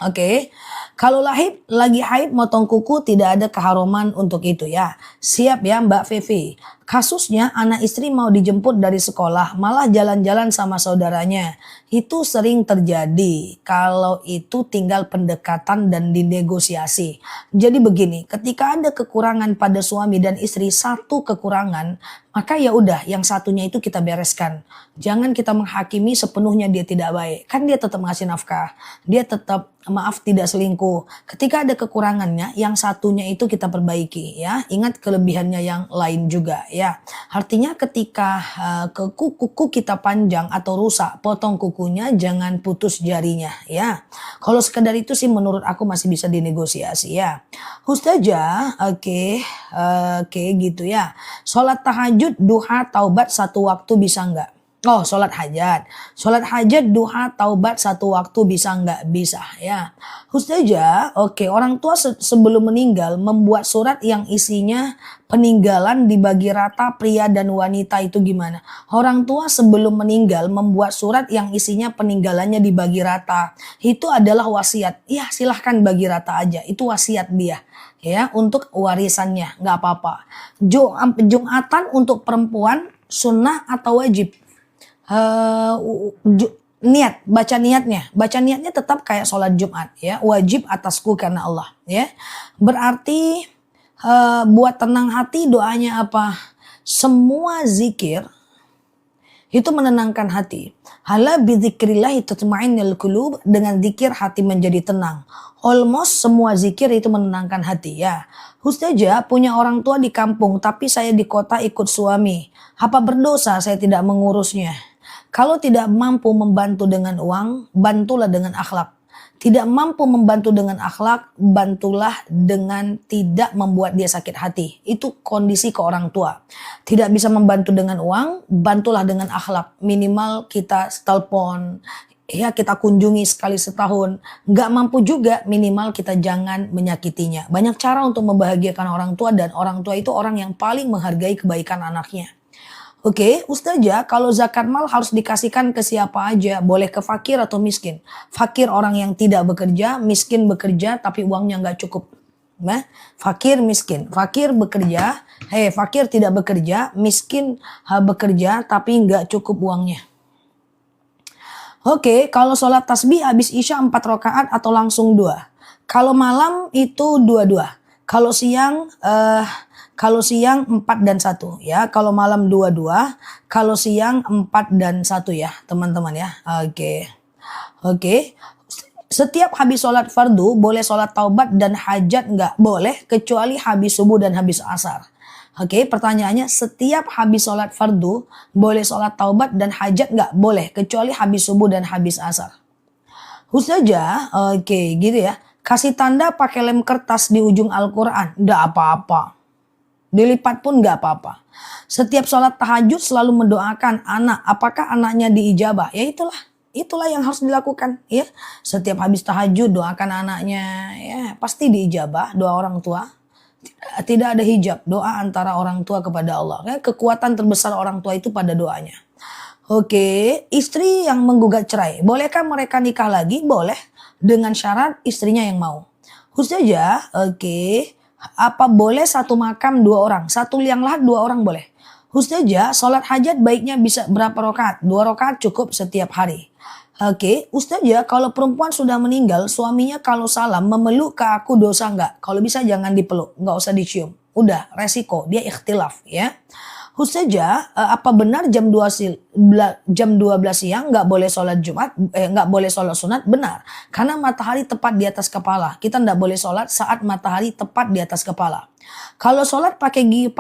S1: Oke, kalau lagi haid motong kuku tidak ada keharuman untuk itu ya. Siap ya Mbak Fevi. Kasusnya anak istri mau dijemput dari sekolah malah jalan-jalan sama saudaranya. Itu sering terjadi kalau itu tinggal pendekatan dan dinegosiasi. Jadi begini, ketika ada kekurangan pada suami dan istri, satu kekurangan, maka ya udah yang satunya itu kita bereskan. Jangan kita menghakimi sepenuhnya dia tidak baik. Kan dia tetap ngasih nafkah. Dia tetap tidak selingkuh. Ketika ada kekurangannya, yang satunya itu kita perbaiki ya. Ingat kelebihannya yang lain juga ya. Artinya ketika kuku kita panjang atau rusak, potong kukunya, jangan putus jarinya ya. Kalau sekedar itu sih menurut aku masih bisa dinegosiasi ya. Ustazah, oke gitu ya. Sholat tahajud, duha, taubat satu waktu bisa nggak? Oh, sholat hajat. Sholat hajat, duha, taubat satu waktu bisa nggak? Bisa ya. Ustazah, orang tua sebelum meninggal membuat surat yang isinya peninggalan dibagi rata pria dan wanita itu gimana? Orang tua sebelum meninggal membuat surat yang isinya peninggalannya dibagi rata. Itu adalah wasiat. Ya silahkan bagi rata aja. Itu wasiat dia. Ya, untuk warisannya. Nggak apa-apa. Jumatan untuk perempuan sunnah atau wajib? Baca niatnya tetap kayak sholat Jumat ya, wajib atasku karena Allah ya. Berarti buat tenang hati doanya apa? Semua zikir itu menenangkan hati. Hala bidzikrillah tatma'innul qulub, dengan zikir hati menjadi tenang. Almost semua zikir itu menenangkan hati ya. Ustazah punya orang tua di kampung tapi saya di kota ikut suami. Apa berdosa saya tidak mengurusnya? Kalau tidak mampu membantu dengan uang, bantulah dengan akhlak. Tidak mampu membantu dengan akhlak, bantulah dengan tidak membuat dia sakit hati. Itu kondisi ke orang tua. Tidak bisa membantu dengan uang, bantulah dengan akhlak. Minimal kita telepon, ya kita kunjungi sekali setahun. Nggak mampu juga, minimal kita jangan menyakitinya. Banyak cara untuk membahagiakan orang tua, dan orang tua itu orang yang paling menghargai kebaikan anaknya. Ustazah, kalau zakat mal harus dikasihkan ke siapa aja? Boleh ke fakir atau miskin? Fakir orang yang tidak bekerja, miskin bekerja tapi uangnya nggak cukup. Nah, fakir miskin. Fakir bekerja, fakir tidak bekerja, miskin bekerja tapi nggak cukup uangnya. Kalau sholat tasbih habis isya 4 rakaat atau langsung 2? Kalau malam itu 2-2. Kalau siang 4 dan 1 ya. Kalau malam 2-2, kalau siang 4 dan 1 ya, teman-teman ya. Setiap habis sholat fardu boleh sholat taubat dan hajat nggak? Boleh, kecuali habis subuh dan habis asar. Pertanyaannya, setiap habis sholat fardu boleh sholat taubat dan hajat nggak? Boleh, kecuali habis subuh dan habis asar. Ustazah, gitu ya. Kasih tanda pakai lem kertas di ujung Al-Quran, nggak apa-apa. Dilipat pun nggak apa-apa. Setiap sholat tahajud selalu mendoakan anak. Apakah anaknya diijabah? Ya itulah yang harus dilakukan. Ya, setiap habis tahajud doakan anaknya. Ya, pasti diijabah doa orang tua. Tidak ada hijab, doa antara orang tua kepada Allah. Ya, kekuatan terbesar orang tua itu pada doanya. Istri yang menggugat cerai, bolehkah mereka nikah lagi? Boleh, dengan syarat istrinya yang mau. Ustazah, apa boleh satu makam 2 orang? Satu liang lahat 2 orang boleh. Ustazah, sholat hajat baiknya bisa berapa rakaat? 2 rakaat cukup setiap hari. Ustazah, kalau perempuan sudah meninggal, suaminya kalau salam memeluk ke aku dosa nggak? Kalau bisa jangan dipeluk, nggak usah dicium. Udah, resiko, dia ikhtilaf ya. Ustazah, apa benar jam 12 siang nggak boleh sholat Jumat, nggak boleh sholat sunat? Benar, karena matahari tepat di atas kepala. Kita nggak boleh sholat saat matahari tepat di atas kepala. Kalau sholat pakai gigi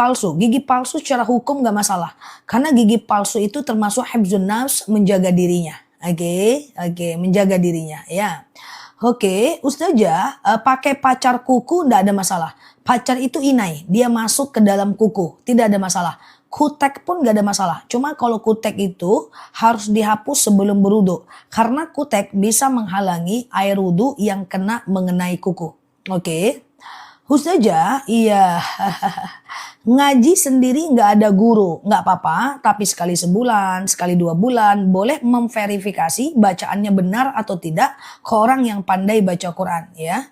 S1: palsu secara hukum nggak masalah, karena gigi palsu itu termasuk hifdzun nafs, menjaga dirinya. Menjaga dirinya ya. Ustazah, pakai pacar kuku nggak ada masalah. Pacar itu inai, dia masuk ke dalam kuku, tidak ada masalah. Kutek pun gak ada masalah. Cuma kalau kutek itu harus dihapus sebelum berwudu. Karena kutek bisa menghalangi air wudu yang kena mengenai kuku. Ustazah, iya. Ngaji sendiri nggak ada guru, nggak apa-apa, tapi sekali sebulan, sekali 2 bulan, boleh memverifikasi bacaannya benar atau tidak ke orang yang pandai baca Quran, ya.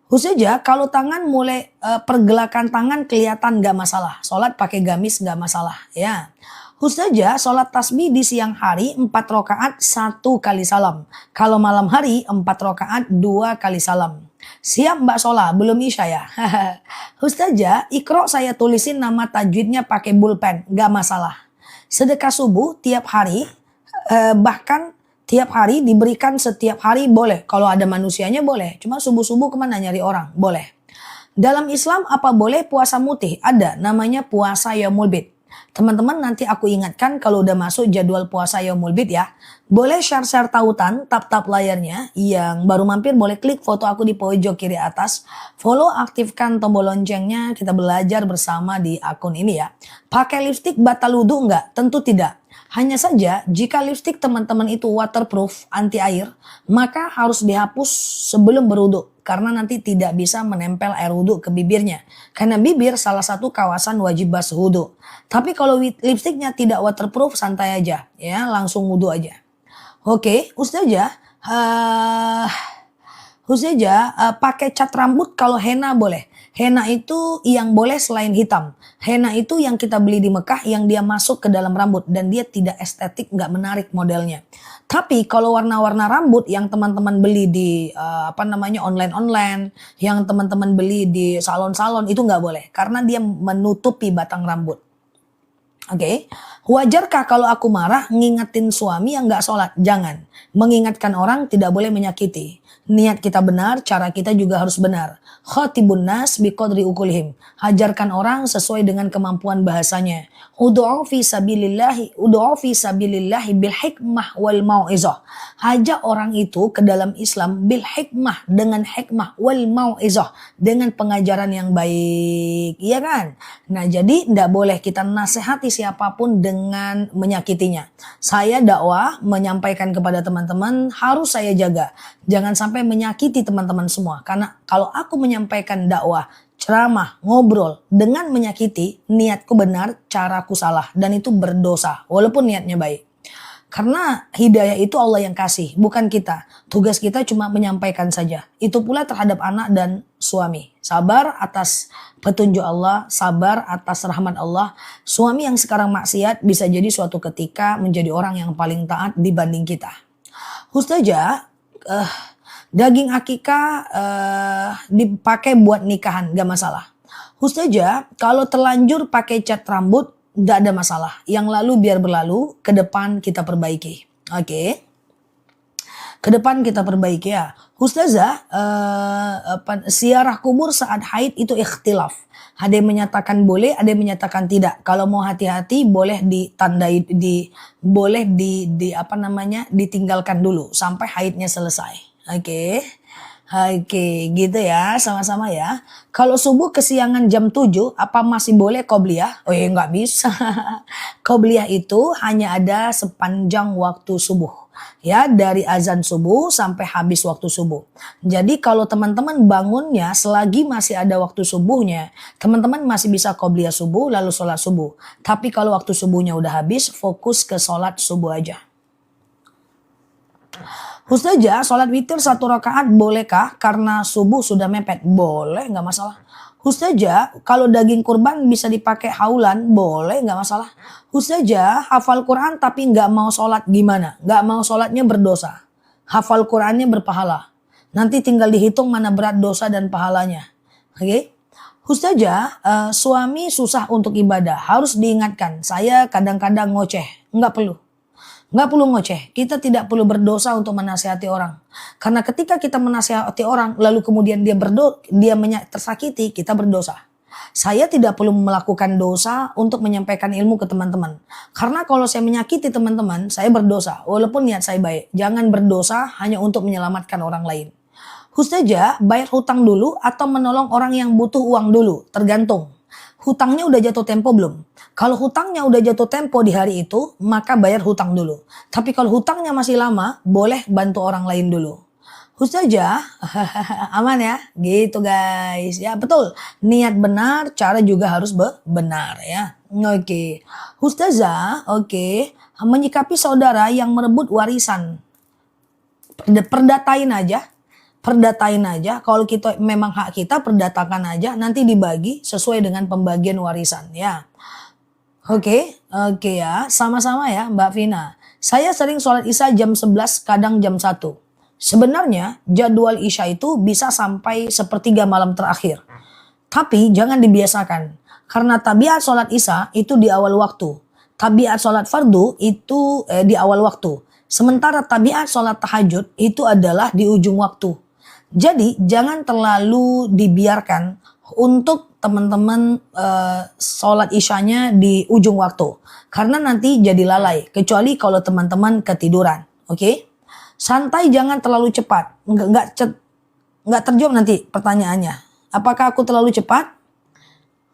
S1: Ustazah, kalau tangan mulai pergelakan tangan kelihatan nggak masalah, sholat pakai gamis nggak masalah, ya. Ustazah, sholat tasbih di siang hari 4 rakaat 1 kali salam. Kalau malam hari 4 rakaat 2 kali salam. Siap Mbak Sola, belum Isya ya? Ustazah, Iqra saya tulisin nama tajwidnya pakai pulpen, gak masalah. Sedekah subuh tiap hari, bahkan tiap hari diberikan setiap hari boleh. Kalau ada manusianya boleh, cuma subuh-subuh kemana nyari orang? Boleh. Dalam Islam apa boleh puasa mutih? Ada, namanya puasa Yaumul Bid. Teman-teman nanti aku ingatkan kalau udah masuk jadwal puasa Yaumul Bid ya. Boleh share-share tautan, tap-tap layarnya. Yang baru mampir boleh klik foto aku di pojok kiri atas. Follow, aktifkan tombol loncengnya. Kita belajar bersama di akun ini ya. Pakai lipstick batal wudhu enggak? Tentu tidak. Hanya saja jika lipstick teman-teman itu waterproof, anti air, maka harus dihapus sebelum berwudhu. Karena nanti tidak bisa menempel air wudhu ke bibirnya. Karena bibir salah satu kawasan wajib basuh wudhu. Tapi kalau lipstiknya tidak waterproof, santai aja. Ya, langsung wudhu aja. Oke, Ustazah. Pakai cat rambut kalau henna boleh. Henna itu yang boleh selain hitam. Henna itu yang kita beli di Mekah yang dia masuk ke dalam rambut. Dan dia tidak estetik, nggak menarik modelnya. Tapi kalau warna-warna rambut yang teman-teman beli di online-online, yang teman-teman beli di salon-salon itu nggak boleh. Karena dia menutupi batang rambut. Oke, wajarkah kalau aku marah ngingetin suami yang nggak sholat? Jangan. Mengingatkan orang tidak boleh menyakiti. Niat kita benar, cara kita juga harus benar. Khatibun nas biqadri ukulihim. Hajarkan orang sesuai dengan kemampuan bahasanya. Ud'u fi sabilillahi bil hikmah wal mau'izah. Ajak orang itu ke dalam Islam bil hikmah, dengan hikmah, wal mau'izah, dengan pengajaran yang baik. Iya kan? Nah, jadi tidak boleh kita nasihati siapapun dengan menyakitinya. Saya dakwah menyampaikan kepada teman-teman harus saya jaga. Jangan sampai menyakiti teman-teman semua. Karena kalau aku menyampaikan dakwah, ceramah, ngobrol dengan menyakiti, niatku benar, caraku salah. Dan itu berdosa walaupun niatnya baik. Karena hidayah itu Allah yang kasih, bukan kita. Tugas kita cuma menyampaikan saja. Itu pula terhadap anak dan suami. Sabar atas petunjuk Allah, sabar atas rahmat Allah. Suami yang sekarang maksiat bisa jadi suatu ketika menjadi orang yang paling taat dibanding kita. Ustazah, daging akikah dipakai buat nikahan, gak masalah. Ustazah, kalau terlanjur pakai cat rambut, gak ada masalah. Yang lalu biar berlalu, ke depan kita perbaiki. Oke. Ke depan kita perbaiki ya. Ustazah, ziarah kubur saat haid itu ikhtilaf. Ada yang menyatakan boleh, ada yang menyatakan tidak. Kalau mau hati-hati boleh ditandai, ditinggalkan dulu sampai haidnya selesai. Oke. Oke, gitu ya, sama-sama ya. Kalau subuh kesiangan jam 7, apa masih boleh qobliyah? Oh ya, nggak bisa. Qobliyah itu hanya ada sepanjang waktu subuh. Ya, dari azan subuh sampai habis waktu subuh. Jadi kalau teman-teman bangunnya selagi masih ada waktu subuhnya, teman-teman masih bisa qobliyah subuh lalu sholat subuh. Tapi kalau waktu subuhnya udah habis, fokus ke sholat subuh aja. Ustazah, sholat witir 1 rakaat bolehkah karena subuh sudah mepet? Boleh, nggak masalah. Ustazah, kalau daging kurban bisa dipakai haulan? Boleh, nggak masalah. Ustazah, hafal Quran tapi nggak mau sholat gimana? Nggak mau sholatnya berdosa. Hafal Qurannya berpahala. Nanti tinggal dihitung mana berat dosa dan pahalanya. Oke? Ustazah, suami susah untuk ibadah. Harus diingatkan, saya kadang-kadang ngoceh. Nggak perlu. Nggak perlu ngoceh, kita tidak perlu berdosa untuk menasihati orang. Karena ketika kita menasihati orang, lalu kemudian dia tersakiti, kita berdosa. Saya tidak perlu melakukan dosa untuk menyampaikan ilmu ke teman-teman. Karena kalau saya menyakiti teman-teman, saya berdosa, walaupun niat saya baik. Jangan berdosa hanya untuk menyelamatkan orang lain. Ustazah, bayar hutang dulu atau menolong orang yang butuh uang dulu, tergantung. Hutangnya udah jatuh tempo belum? Kalau hutangnya udah jatuh tempo di hari itu, maka bayar hutang dulu. Tapi kalau hutangnya masih lama, boleh bantu orang lain dulu. Ustazah, aman ya? Gitu guys. Ya betul, niat benar, cara juga harus benar ya. Oke. Ustazah, oke. Menyikapi saudara yang merebut warisan. Perdatain aja. Perdatain aja. Kalau kita memang hak kita, perdatakan aja. Nanti dibagi sesuai dengan pembagian warisan ya. Oke, oke ya. Sama-sama ya Mbak Vina. Saya sering sholat isya jam 11, kadang jam 1. Sebenarnya jadwal isya itu bisa sampai sepertiga malam terakhir. Tapi jangan dibiasakan. Karena tabiat sholat isya itu di awal waktu. Tabiat sholat fardu itu di awal waktu. Sementara tabiat sholat tahajud itu adalah di ujung waktu. Jadi jangan terlalu dibiarkan untuk teman-teman sholat isyanya di ujung waktu. Karena nanti jadi lalai. Kecuali kalau teman-teman ketiduran. Oke? Santai, jangan terlalu cepat. Nggak terjawab nanti pertanyaannya. Apakah aku terlalu cepat?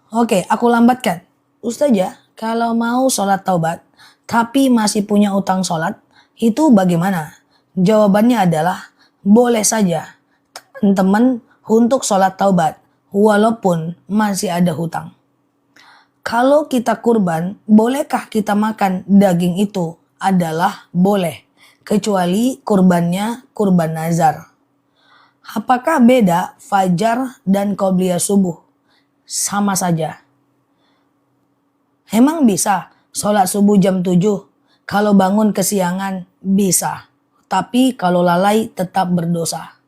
S1: Oke, aku lambatkan. Ustazah, kalau mau sholat taubat, tapi masih punya utang sholat, itu bagaimana? Jawabannya adalah, boleh saja teman-teman untuk sholat taubat, walaupun masih ada hutang. Kalau kita kurban, bolehkah kita makan daging itu? Adalah boleh. Kecuali kurbannya kurban nazar. Apakah beda fajar dan qobliyah subuh? Sama saja. Emang bisa sholat subuh jam 7? Kalau bangun kesiangan bisa. Tapi kalau lalai tetap berdosa.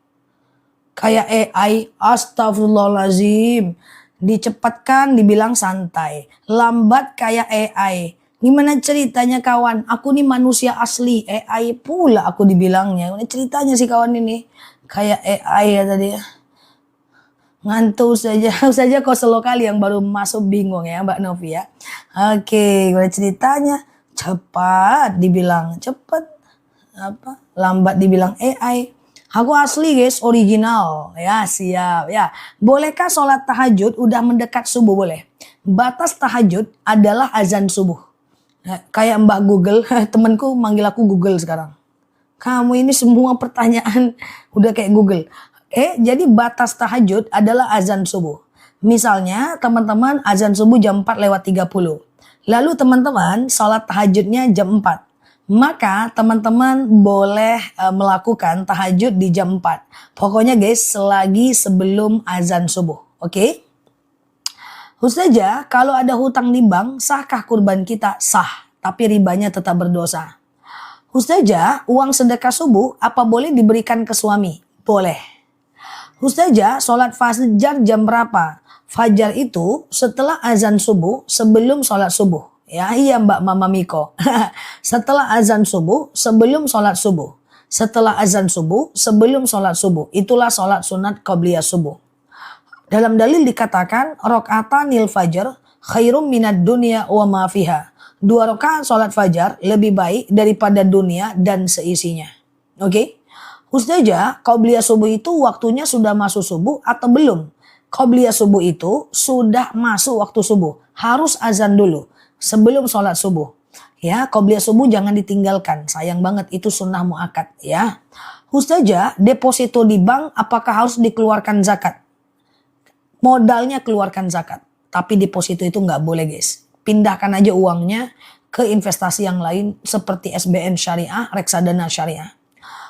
S1: Kayak AI, astagfirullahaladzim. Dicepatkan dibilang santai. Lambat kayak AI. Gimana ceritanya kawan? Aku nih manusia asli. AI pula aku dibilangnya. Gimana ceritanya sih kawan ini? Kayak AI ya tadi ya. Ngantuk saja kok selo kali yang baru masuk bingung ya Mbak Novi ya. Oke, gimana ceritanya? Cepat dibilang cepat. Lambat dibilang AI. Aku asli guys, original. Ya siap ya. Bolehkah sholat tahajud udah mendekat subuh? Boleh. Batas tahajud adalah azan subuh. Kayak Mbak Google, temenku manggil aku Google sekarang. Kamu ini semua pertanyaan udah kayak Google. Jadi batas tahajud adalah azan subuh. Misalnya teman-teman azan subuh jam 4:30. Lalu teman-teman sholat tahajudnya jam 4. Maka teman-teman boleh melakukan tahajud di jam 4. Pokoknya guys, selagi sebelum azan subuh. Oke? Ustazah, kalau ada hutang di bank, sahkah kurban kita? Sah, tapi ribanya tetap berdosa. Ustazah, uang sedekah subuh apa boleh diberikan ke suami? Boleh. Ustazah, sholat fajar jam berapa? Fajar itu setelah azan subuh, sebelum sholat subuh. Ya, iya Mbak Mama Miko. Setelah azan subuh, sebelum sholat subuh. Setelah azan subuh, sebelum sholat subuh. Itulah sholat sunat qobliyah subuh. Dalam dalil dikatakan, rokaatanil fajar khairum minad dunya wa ma fiha. 2 rakaat sholat fajar lebih baik daripada dunia dan seisinya. Oke? Ustazah, qobliyah subuh itu waktunya sudah masuk subuh atau belum? Qobliyah subuh itu sudah masuk waktu subuh. Harus azan dulu sebelum sholat subuh. Ya, qobliyah subuh jangan ditinggalkan. Sayang banget itu sunnah muakkad ya. Ustazah, deposito di bank apakah harus dikeluarkan zakat? Modalnya keluarkan zakat. Tapi deposito itu nggak boleh guys. Pindahkan aja uangnya ke investasi yang lain seperti SBN Syariah, reksadana syariah.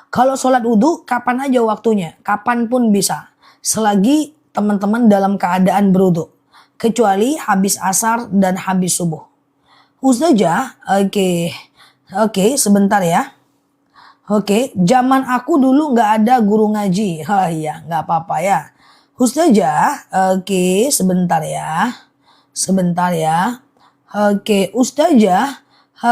S1: Kalau sholat wudhu, kapan aja waktunya. Kapanpun bisa. Selagi teman-teman dalam keadaan berwudhu. Kecuali habis asar dan habis subuh. Ustazah, oke, sebentar ya. Oke, zaman aku dulu nggak ada guru ngaji. Oh iya, nggak apa-apa ya. Ustazah, oke, sebentar ya. Sebentar ya. Oke, Ustazah,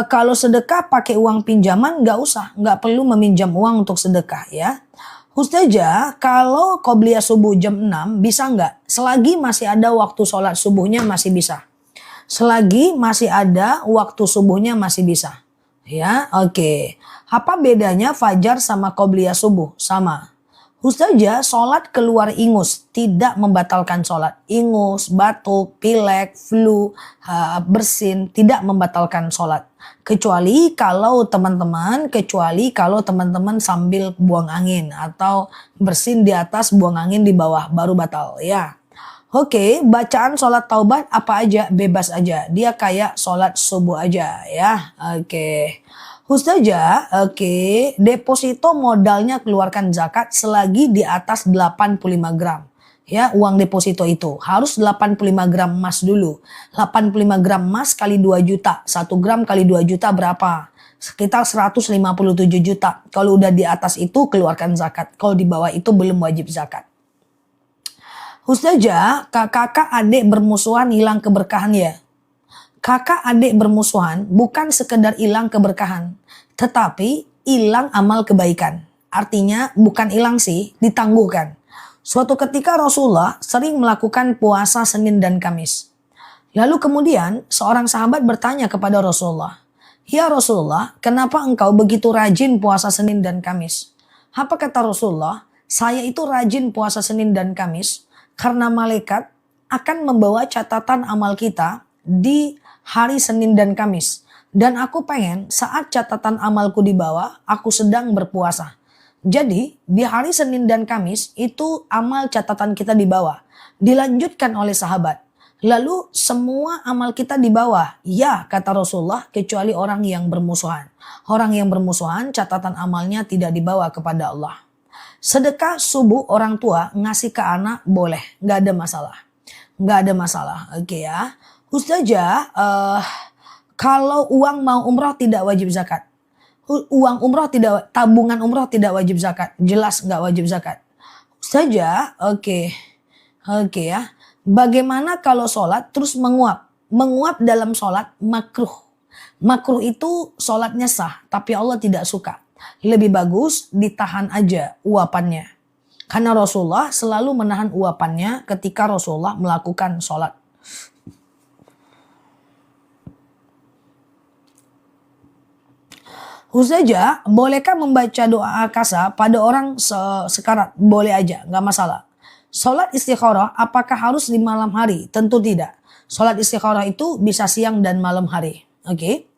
S1: kalau sedekah pakai uang pinjaman nggak usah. Nggak perlu meminjam uang untuk sedekah ya. Ustazah, kalau qobliyah subuh jam 6 bisa nggak? Selagi masih ada waktu sholat subuhnya masih bisa. Selagi masih ada waktu subuhnya masih bisa. Ya, oke. Apa bedanya fajar sama qobliyah subuh? Sama. Ustazah, sholat keluar ingus tidak membatalkan sholat. Ingus, batuk, pilek, flu, bersin tidak membatalkan sholat. Kecuali kalau teman-teman sambil buang angin atau bersin di atas, buang angin di bawah baru batal ya. Oke, bacaan sholat taubat apa aja bebas aja. Dia kayak sholat subuh aja ya. Oke. Ustazah, oke, deposito modalnya keluarkan zakat selagi di atas 85 gram. Ya, uang deposito itu harus 85 gram emas dulu. 85 gram emas kali 2 juta. 1 gram kali 2 juta berapa? Sekitar 157 juta. Kalau udah di atas itu keluarkan zakat. Kalau di bawah itu belum wajib zakat. Ustazah, kakak adik bermusuhan hilang keberkahan ya? Kakak adik bermusuhan bukan sekedar hilang keberkahan, tetapi hilang amal kebaikan. Artinya bukan hilang sih, ditangguhkan. Suatu ketika Rasulullah sering melakukan puasa Senin dan Kamis. Lalu kemudian seorang sahabat bertanya kepada Rasulullah, "Ya Rasulullah, kenapa engkau begitu rajin puasa Senin dan Kamis?" Apa kata Rasulullah? "Saya itu rajin puasa Senin dan Kamis karena malaikat akan membawa catatan amal kita di hari Senin dan Kamis. Dan aku pengen saat catatan amalku di bawah, aku sedang berpuasa. Jadi di hari Senin dan Kamis itu amal catatan kita di bawah. Dilanjutkan oleh sahabat. Lalu semua amal kita di bawah. Ya, kata Rasulullah, kecuali orang yang bermusuhan. Orang yang bermusuhan catatan amalnya tidak dibawa kepada Allah. Sedekah subuh orang tua ngasih ke anak boleh, nggak ada masalah. Nggak ada masalah, oke ya. Ustazah, kalau uang mau umroh tidak wajib zakat. Uang umroh tidak, tabungan umroh tidak wajib zakat. Jelas nggak wajib zakat. Ustazah, oke ya. Bagaimana kalau sholat terus menguap? Menguap dalam sholat makruh. Makruh itu sholatnya sah, tapi Allah tidak suka. Lebih bagus ditahan aja uapannya. Karena Rasulullah selalu menahan uapannya ketika Rasulullah melakukan sholat. Ustazah, bolehkah membaca doa akasa pada orang sekarat? Boleh aja, nggak masalah. Sholat istikharah apakah harus di malam hari? Tentu tidak. Sholat istikharah itu bisa siang dan malam hari. Oke.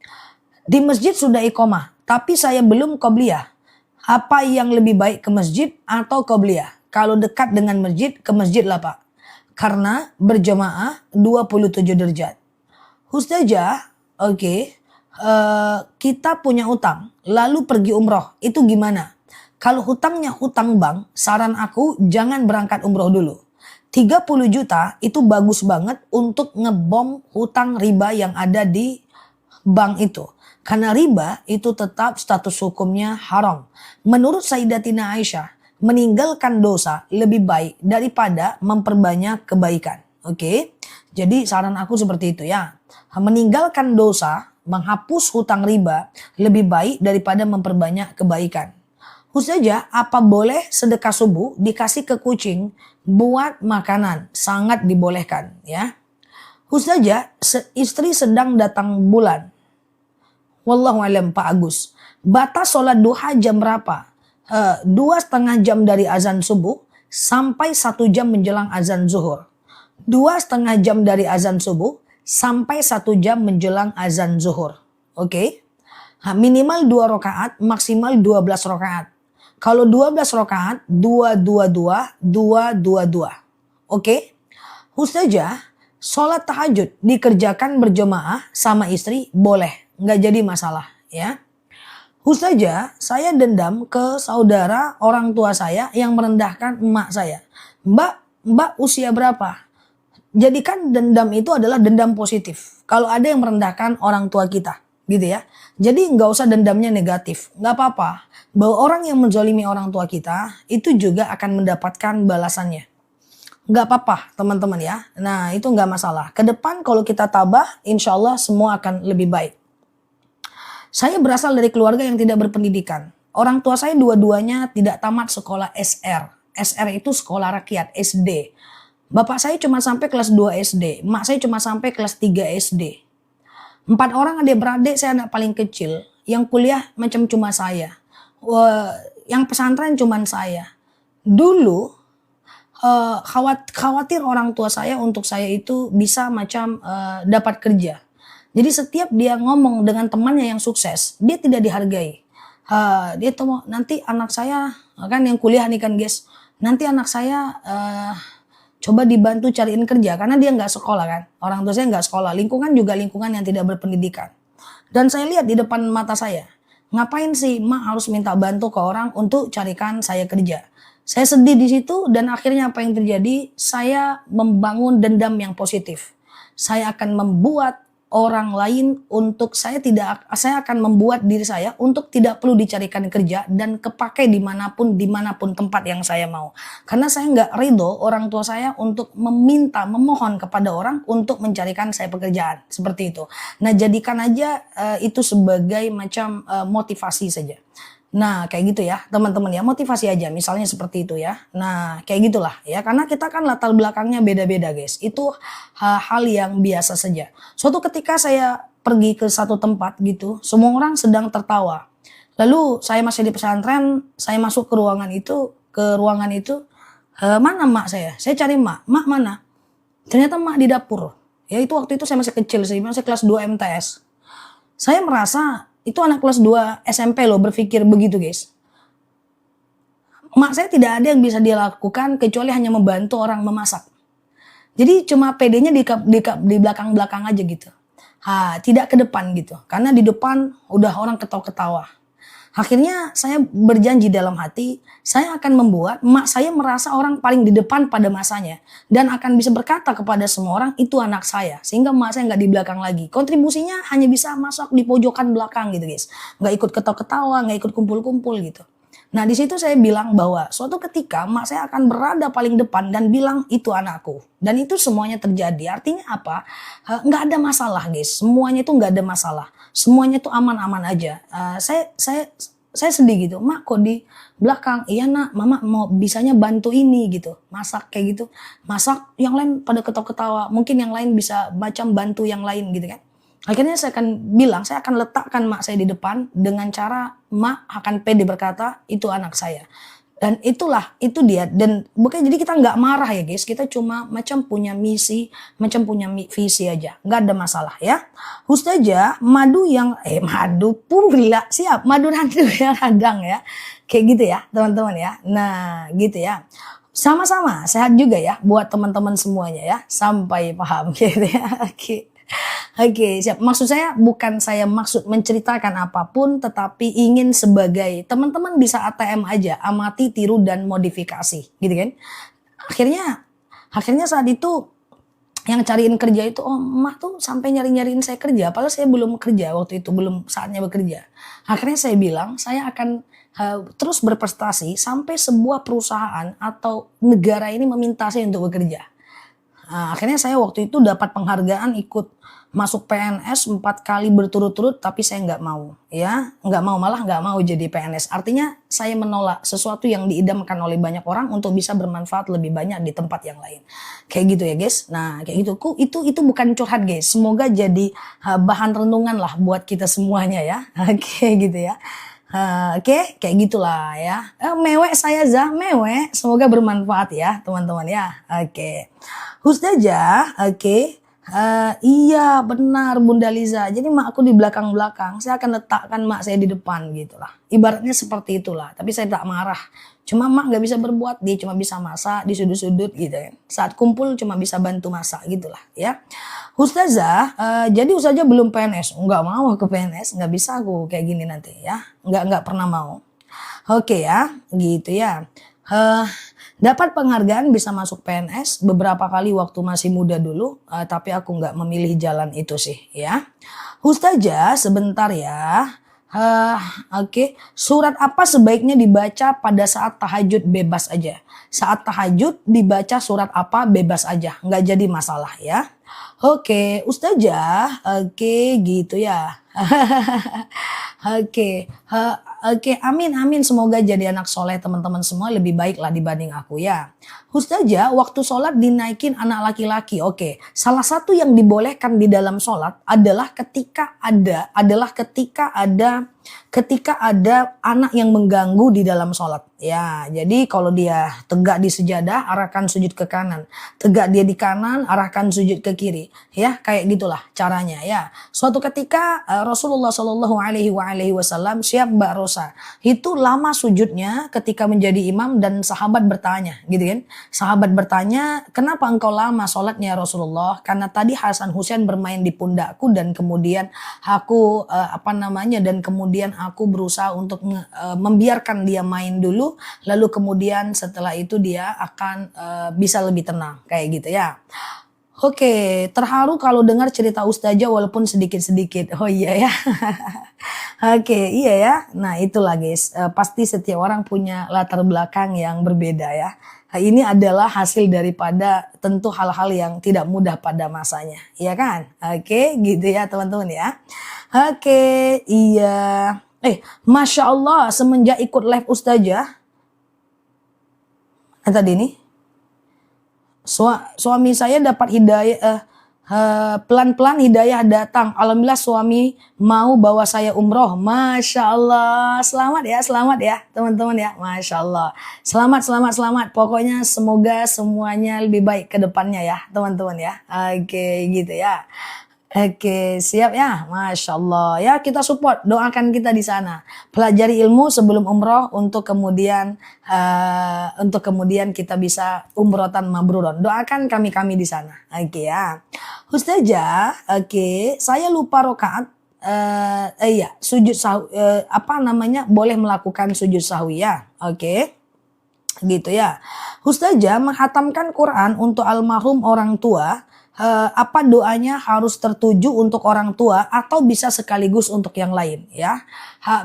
S1: Di masjid sudah iqomah, tapi saya belum qobliyah. Apa yang lebih baik ke masjid atau qobliyah? Kalau dekat dengan masjid, ke masjid lah Pak. Karena berjamaah 27 derajat. Ustazah, oke. Kita punya utang, lalu pergi umroh, itu gimana? Kalau hutangnya hutang bank, saran aku jangan berangkat umroh dulu. 30 juta itu bagus banget untuk ngebom hutang riba yang ada di bank itu. Karena riba itu tetap status hukumnya haram. Menurut Sayyidatina Aisyah, meninggalkan dosa lebih baik daripada memperbanyak kebaikan. Oke? Jadi saran aku seperti itu ya. Meninggalkan dosa, menghapus hutang riba lebih baik daripada memperbanyak kebaikan. Ustazah, apa boleh sedekah subuh dikasih ke kucing buat makanan? Sangat dibolehkan ya. Ustazah, istri sedang datang bulan. Wallahualam Pak Agus. Batas sholat duha jam berapa? 2,5 jam dari azan subuh sampai 1 jam menjelang azan zuhur. 2,5 jam dari azan subuh sampai 1 jam menjelang azan zuhur. Oke? Minimal 2 rakaat, maksimal 12 rakaat. Kalau 12 rakaat, 222, 222. Oke? Ustazah, sholat tahajud dikerjakan berjamaah sama istri boleh. Nggak jadi masalah ya. Ustazah, saya dendam ke saudara orang tua saya yang merendahkan emak saya. Mbak usia berapa? Jadikan dendam itu adalah dendam positif. Kalau ada yang merendahkan orang tua kita, gitu ya. Jadi nggak usah dendamnya negatif. Nggak apa-apa. Bahwa orang yang menzalimi orang tua kita, itu juga akan mendapatkan balasannya. Nggak apa-apa teman-teman ya. Nah itu nggak masalah. Kedepan kalau kita tabah, insya Allah semua akan lebih baik. Saya berasal dari keluarga yang tidak berpendidikan. Orang tua saya dua-duanya tidak tamat sekolah SR. SR itu sekolah rakyat, SD. Bapak saya cuma sampai kelas 2 SD. Mak saya cuma sampai kelas 3 SD. 4 orang adik-beradik, saya anak paling kecil. Yang kuliah macam cuma saya. Yang pesantren cuma saya. dulu khawatir orang tua saya untuk saya itu bisa macam dapat kerja. Jadi setiap dia ngomong dengan temannya yang sukses, dia tidak dihargai. Dia tuh nanti anak saya kan yang kuliah nih kan guys, nanti anak saya coba dibantu cariin kerja karena dia nggak sekolah kan. Orang tua saya nggak sekolah, lingkungan juga lingkungan yang tidak berpendidikan. Dan saya lihat di depan mata saya, ngapain sih mak harus minta bantu ke orang untuk carikan saya kerja. Saya sedih di situ dan akhirnya apa yang terjadi? Saya membangun dendam yang positif. Saya akan membuat orang lain untuk saya akan membuat diri saya untuk tidak perlu dicarikan kerja dan kepake dimanapun tempat yang saya mau. Karena saya nggak ridho orang tua saya untuk memohon kepada orang untuk mencarikan saya pekerjaan seperti itu. Nah jadikan aja itu sebagai macam motivasi saja. Nah kayak gitu ya teman-teman ya, motivasi aja misalnya seperti itu ya. Nah kayak gitulah ya, karena kita kan latar belakangnya beda-beda guys. Itu hal yang biasa saja. Suatu ketika saya pergi ke satu tempat gitu, semua orang sedang tertawa. Lalu saya masih di pesantren, saya masuk ke ruangan itu, mana mak saya? Saya cari mak mana? Ternyata mak di dapur. Ya itu waktu itu saya masih kecil sih, masih kelas 2 MTS. Saya merasa itu anak kelas 2 SMP loh berpikir begitu guys. Mak saya tidak ada yang bisa dia lakukan kecuali hanya membantu orang memasak. Jadi cuma PD-nya di belakang-belakang aja gitu. Tidak ke depan gitu. Karena di depan udah orang ketawa-ketawa. Akhirnya saya berjanji dalam hati, saya akan membuat emak saya merasa orang paling di depan pada masanya. Dan akan bisa berkata kepada semua orang, itu anak saya. Sehingga emak saya nggak di belakang lagi. Kontribusinya hanya bisa masuk di pojokan belakang gitu guys. Nggak ikut ketawa-ketawa, nggak ikut kumpul-kumpul gitu. Nah di situ saya bilang bahwa suatu ketika emak saya akan berada paling depan dan bilang itu anakku. Dan itu semuanya terjadi. Artinya apa? Nggak ada masalah guys. Semuanya itu nggak ada masalah. Semuanya itu aman-aman aja. Saya sedih gitu. Mak kok di belakang? Iya nak, mama mau bisanya bantu ini gitu. Masak kayak gitu. Masak yang lain pada ketawa-ketawa. Mungkin yang lain bisa macam bantu yang lain gitu kan. Akhirnya saya akan bilang, saya akan letakkan mak saya di depan dengan cara mak akan pede berkata itu anak saya. Dan itu dia. Dan bukan jadi kita nggak marah ya guys, kita cuma macam punya misi, macam punya visi aja, nggak ada masalah ya. Ustazah madu pula siap madu randu yang radang ya, kayak gitu ya teman-teman ya. Nah gitu ya. Sama-sama sehat juga ya buat teman-teman semuanya ya, sampai paham gitu ya. Oke, siap. Maksud saya bukan saya maksud menceritakan apapun, tetapi ingin sebagai teman-teman bisa ATM aja, amati, tiru, dan modifikasi, gitu kan? Akhirnya saat itu yang cariin kerja itu, oh emak tuh sampai nyariin saya kerja, padahal saya belum kerja waktu itu, belum saatnya bekerja. Akhirnya saya bilang, saya akan terus berprestasi sampai sebuah perusahaan atau negara ini meminta saya untuk bekerja. Akhirnya saya waktu itu dapat penghargaan ikut masuk PNS 4 kali berturut-turut, tapi saya nggak mau ya, malah nggak mau jadi PNS. Artinya saya menolak sesuatu yang diidamkan oleh banyak orang untuk bisa bermanfaat lebih banyak di tempat yang lain, kayak gitu ya guys. Nah kayak gitu, itu bukan curhat guys, semoga jadi bahan renungan lah buat kita semuanya ya. Oke gitu ya. Oke, kayak gitulah ya. Mewek saya mewek. Semoga bermanfaat ya teman-teman ya. Oke. Ustazah, oke. Iya benar Bunda Liza. Jadi mak aku di belakang-belakang. Saya akan letakkan mak saya di depan gitulah. Ibaratnya seperti itulah. Tapi saya tak marah. Cuma mak nggak bisa berbuat. Dia cuma bisa masak di sudut-sudut gitu kan. Saat kumpul cuma bisa bantu masak gitulah ya. Ustazah, jadi Ustazah belum PNS. Nggak mau ke PNS. Nggak bisa aku kayak gini nanti ya. Nggak pernah mau. Oke ya, gitu ya. Dapat penghargaan bisa masuk PNS beberapa kali waktu masih muda dulu, tapi aku nggak memilih jalan itu sih ya. Ustazah sebentar ya. Oke. Surat apa sebaiknya dibaca pada saat tahajud bebas aja? Saat tahajud dibaca surat apa bebas aja, nggak jadi masalah ya. Oke, Ustazah, oke gitu ya. Oke, Oke, amin amin. Semoga jadi anak soleh teman-teman semua lebih baik lah dibanding aku ya. Ustazah, waktu sholat dinaikin anak laki-laki. Oke, salah satu yang dibolehkan di dalam sholat adalah ketika ada anak yang mengganggu di dalam sholat. Ya, jadi kalau dia tegak di sejadah, arahkan sujud ke kanan. Tegak dia di kanan, arahkan sujud ke kiri. Ya, kayak gitulah caranya ya. Suatu ketika Rasulullah Shallallahu Alaihi Wasallam, siap Mbak Rosa, itu lama sujudnya ketika menjadi imam dan sahabat bertanya, gitu kan? Sahabat bertanya, kenapa engkau lama sholatnya Rasulullah? Karena tadi Hasan Husain bermain di pundakku dan kemudian aku dan kemudian aku berusaha untuk membiarkan dia main dulu, lalu kemudian setelah itu dia akan bisa lebih tenang kayak gitu ya. Oke, terharu kalau dengar cerita Ustazah walaupun sedikit-sedikit. Oh iya ya. Oke, iya ya. Nah itulah guys, pasti setiap orang punya latar belakang yang berbeda ya. Ini adalah hasil daripada tentu hal-hal yang tidak mudah pada masanya, iya kan? Oke, gitu ya teman-teman ya. Oke, iya. Masya Allah, semenjak ikut live Ustazah, tadi nih, suami saya dapat hidayah, pelan-pelan hidayah datang. Alhamdulillah suami mau bawa saya umroh. Masya Allah, selamat ya teman-teman ya. Masya Allah, selamat. Pokoknya semoga semuanya lebih baik ke depannya ya teman-teman ya. Oke, gitu ya. Oke, siap ya, Masya Allah. Ya, kita support, doakan kita di sana. Pelajari ilmu sebelum umroh untuk kemudian kita bisa umrotan mabruron. Doakan kami di sana. Oke ya. Ustazah, oke, saya lupa rokaat. Sujud sahwi, boleh melakukan sujud sahwi ya. Oke. Gitu ya. Ustazah, menghatamkan Quran untuk almarhum orang tua, apa doanya harus tertuju untuk orang tua atau bisa sekaligus untuk yang lain ya.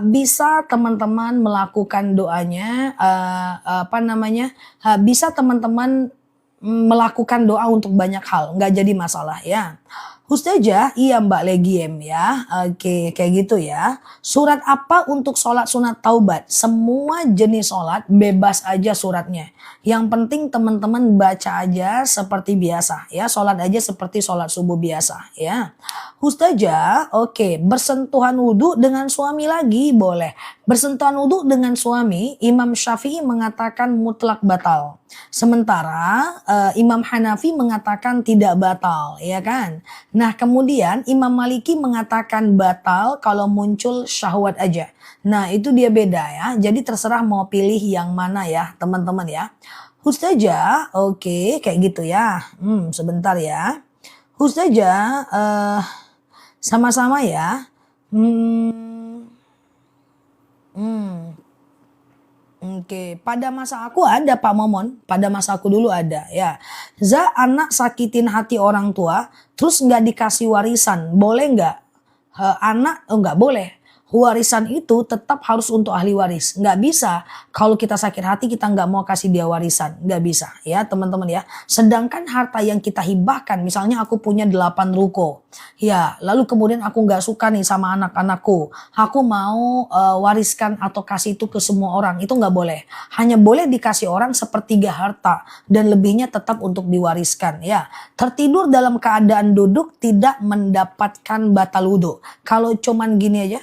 S1: Bisa teman-teman melakukan doanya, bisa teman-teman melakukan doa untuk banyak hal, nggak jadi masalah ya. Ustazah, iya Mbak Legiem ya. Oke, kayak gitu ya. Surat apa untuk sholat sunat taubat? Semua jenis sholat bebas aja suratnya. Yang penting teman-teman baca aja seperti biasa ya. Sholat aja seperti sholat subuh biasa ya. Ustazah, oke, bersentuhan wudhu dengan suami lagi boleh. Bersentuhan wudhu dengan suami, Imam Syafi'i mengatakan mutlak batal. Sementara Imam Hanafi mengatakan tidak batal, ya kan? Nah, kemudian Imam Maliki mengatakan batal kalau muncul syahwat aja. Nah, itu dia beda ya. Jadi terserah mau pilih yang mana ya, teman-teman ya. Ustazah, oke, kayak gitu ya. Sebentar ya. Ustazah, sama-sama ya. Oke, pada masa aku ada Pak Momon, pada masa aku dulu ada ya. Anak sakitin hati orang tua, terus nggak dikasih warisan, boleh nggak? Nggak boleh. Warisan itu tetap harus untuk ahli waris. Nggak bisa kalau kita sakit hati kita nggak mau kasih dia warisan. Nggak bisa ya teman-teman ya. Sedangkan harta yang kita hibahkan, misalnya aku punya 8 ruko. Ya, lalu kemudian aku nggak suka nih sama anak-anakku. Aku mau wariskan atau kasih itu ke semua orang. Itu nggak boleh. Hanya boleh dikasih orang sepertiga harta. Dan lebihnya tetap untuk diwariskan ya. Tertidur dalam keadaan duduk tidak mendapatkan batal wudhu. Kalau cuman gini aja,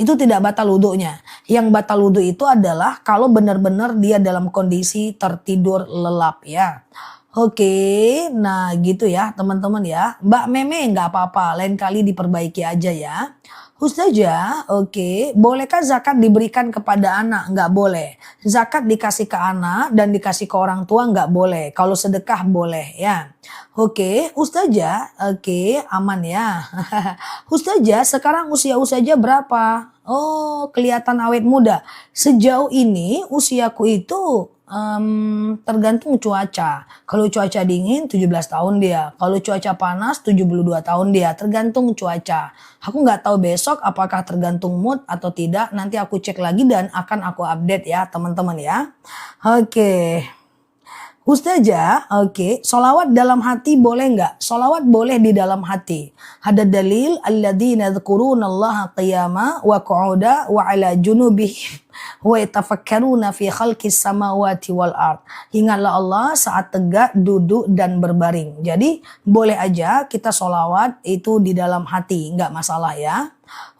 S1: itu tidak batal wudhunya. Yang batal wudhu itu adalah kalau benar-benar dia dalam kondisi tertidur lelap ya. Oke, nah gitu ya teman-teman ya. Mbak Meme nggak apa-apa, lain kali diperbaiki aja ya. Ustazah, oke, bolehkah zakat diberikan kepada anak? Nggak boleh. Zakat dikasih ke anak dan dikasih ke orang tua nggak boleh. Kalau sedekah boleh ya. Oke, Ustazah, oke, aman ya. Ustazah, sekarang usia Ustazah berapa? Oh, kelihatan awet muda. Sejauh ini usiaku itu tergantung cuaca. Kalau cuaca dingin 17 tahun dia. Kalau cuaca panas 72 tahun dia. Tergantung cuaca. Aku nggak tahu besok apakah tergantung mood atau tidak. Nanti aku cek lagi dan akan aku update ya teman-teman ya. Oke. Ustazah, oke, solawat dalam hati boleh nggak? Solawat boleh di dalam hati. Ada dalil, alladzina yadhkurunallaha qiyama wa qu'uda wa ala junubihim wa yatafakkaruna fi khalqis samawati wal ard. Ingatlah Allah saat tegak, duduk, dan berbaring. Jadi boleh aja kita solawat itu di dalam hati, nggak masalah ya.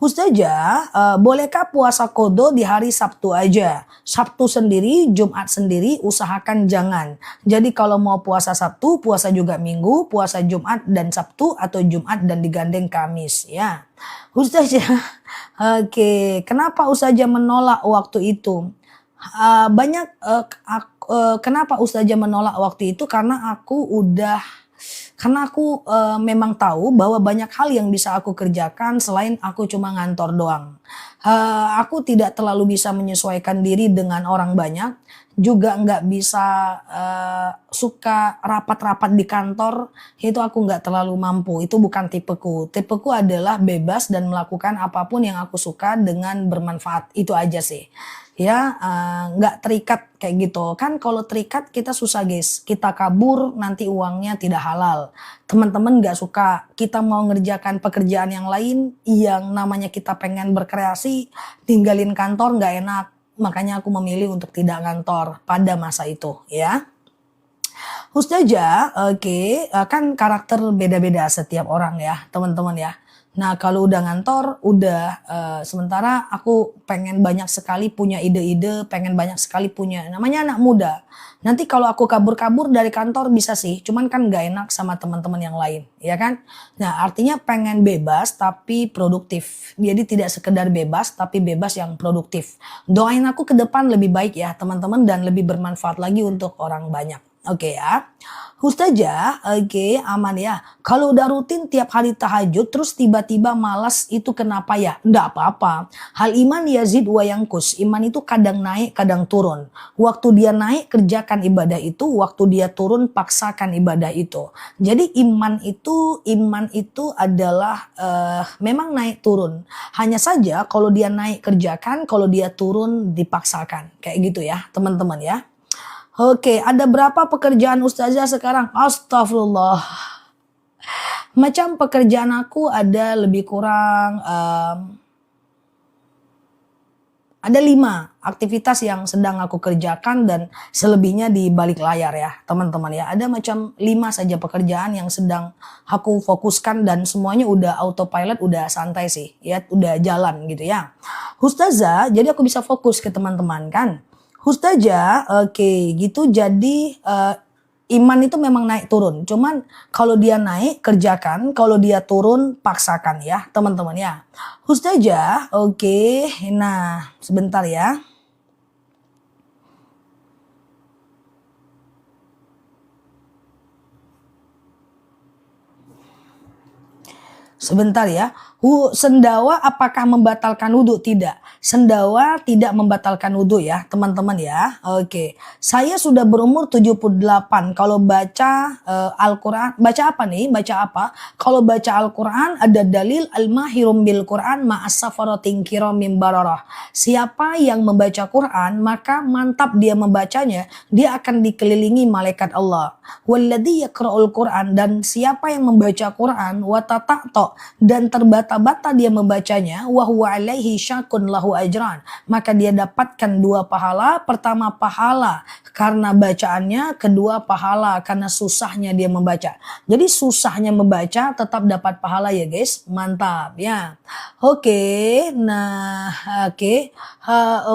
S1: Ustazah, bolehkah puasa kodo di hari Sabtu aja? Sabtu sendiri, Jumat sendiri, usahakan jangan. Jadi kalau mau puasa Sabtu, puasa juga Minggu, puasa Jumat dan Sabtu, atau Jumat dan digandeng Kamis ya. Ustazah, oke, kenapa Ustazah menolak waktu itu? Kenapa Ustazah menolak waktu itu? Karena aku memang tahu bahwa banyak hal yang bisa aku kerjakan selain aku cuma ngantor doang. Aku tidak terlalu bisa menyesuaikan diri dengan orang banyak, juga nggak bisa suka rapat-rapat di kantor, itu aku nggak terlalu mampu, itu bukan tipeku. Tipeku adalah bebas dan melakukan apapun yang aku suka dengan bermanfaat, itu aja sih. Ya, nggak terikat kayak gitu. Kan kalau terikat kita susah guys, kita kabur nanti uangnya tidak halal. Teman-teman nggak suka, kita mau ngerjakan pekerjaan yang lain yang namanya kita pengen berkreasi, tinggalin kantor nggak enak. Makanya aku memilih untuk tidak kantor pada masa itu ya. Ustazah, oke, kan karakter beda-beda setiap orang ya, teman-teman ya. Nah, kalau udah ngantor, udah sementara aku pengen banyak sekali punya ide-ide, pengen banyak sekali punya, namanya anak muda. Nanti kalau aku kabur-kabur dari kantor bisa sih, cuman kan nggak enak sama teman-teman yang lain, ya kan? Nah, artinya pengen bebas tapi produktif. Jadi tidak sekedar bebas, tapi bebas yang produktif. Doain aku ke depan lebih baik ya, teman-teman, dan lebih bermanfaat lagi untuk orang banyak. Oke ya. Ustazah, oke, aman ya. Kalau udah rutin tiap hari tahajud terus tiba-tiba malas itu kenapa ya? Enggak apa-apa. Hal iman yazid wa yangkus. Iman itu kadang naik, kadang turun. Waktu dia naik kerjakan ibadah itu, waktu dia turun paksakan ibadah itu. Jadi iman itu adalah memang naik turun. Hanya saja kalau dia naik kerjakan, kalau dia turun dipaksakan. Kayak gitu ya, teman-teman ya. Oke, ada berapa pekerjaan Ustazah sekarang? Astagfirullah. Macam pekerjaan aku ada lebih kurang ada 5 aktivitas yang sedang aku kerjakan dan selebihnya di balik layar ya teman-teman ya. Ada macam 5 saja pekerjaan yang sedang aku fokuskan dan semuanya udah autopilot, udah santai sih ya, udah jalan gitu ya. Ustazah, jadi aku bisa fokus ke teman-teman kan. Ustazah, oke, gitu. Jadi iman itu memang naik turun. Cuman kalau dia naik kerjakan, kalau dia turun paksakan ya, teman-teman ya. Ustazah, oke. Nah, sebentar ya. Sebentar ya. Sendawa apakah membatalkan wudhu? Tidak. Sendawa tidak membatalkan wudhu ya teman-teman ya. Oke. Saya sudah berumur 78. Kalau baca Al-Quran. Baca apa nih? Baca apa? Kalau baca Al-Quran ada dalil al-mahirum bil Quran ma'as-safaratin kiramim bararah. Siapa yang membaca Quran maka mantap dia membacanya. Dia akan dikelilingi malaikat Allah. Walladzi yaqra'ul Quran, dan siapa yang membaca Quran wa tata'ta dan terbata-bata dia membacanya, wa huwa alaihi syakun lahu ajran, maka dia dapatkan 2 pahala. Pertama pahala karena bacaannya, kedua pahala karena susahnya dia membaca. Jadi susahnya membaca tetap dapat pahala ya guys. Mantap ya. Oke, nah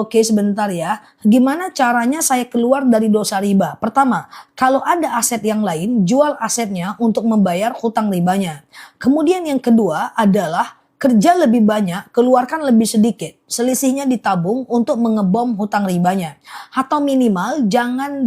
S1: oke, sebentar ya. Gimana caranya saya keluar dari dosa riba? Pertama, kalau ada aset yang lain, jual asetnya untuk membayar hutang ribanya. Kemudian yang kedua adalah kerja lebih banyak, keluarkan lebih sedikit. Selisihnya ditabung untuk mengebom hutang ribanya. Atau minimal jangan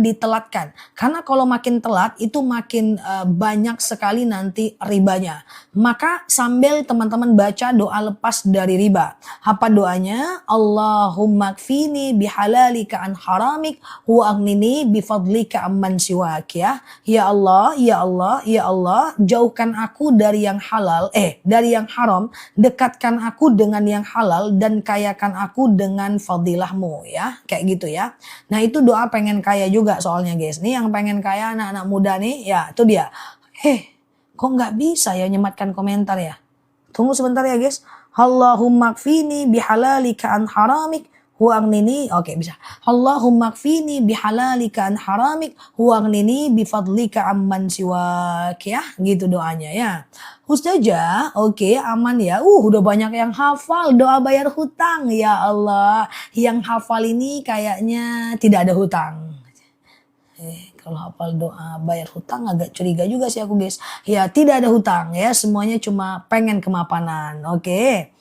S1: ditelatkan. Karena kalau makin telat itu makin banyak sekali nanti ribanya. Maka sambil teman-teman baca doa lepas dari riba. Apa doanya? Allahumma kfini bihalalika an haramik wa aghnini bifadlika amman siwak ya. Ya Allah, ya Allah, ya Allah, jauhkan aku dari yang halal, dari yang haram, dekatkan aku dengan yang halal halal dan kayakan aku dengan fadilahmu ya. Kayak gitu ya. Nah itu doa pengen kaya juga soalnya guys. Nih yang pengen kaya anak-anak muda nih ya itu dia. Kok nggak bisa ya nyematkan komentar ya? Tunggu sebentar ya guys. Allahumma kfini bihalalika an haramik huwagnini. Oke bisa. Allahumma kfini bihalalika an haramik huwagnini bifadlika amman siwak ya. Gitu doanya ya. Ustazah, oke aman ya. Udah banyak yang hafal doa bayar hutang. Ya Allah, yang hafal ini kayaknya tidak ada hutang. Kalau hafal doa bayar hutang agak curiga juga sih aku guys. Ya tidak ada hutang ya, semuanya cuma pengen kemapanan. Oke.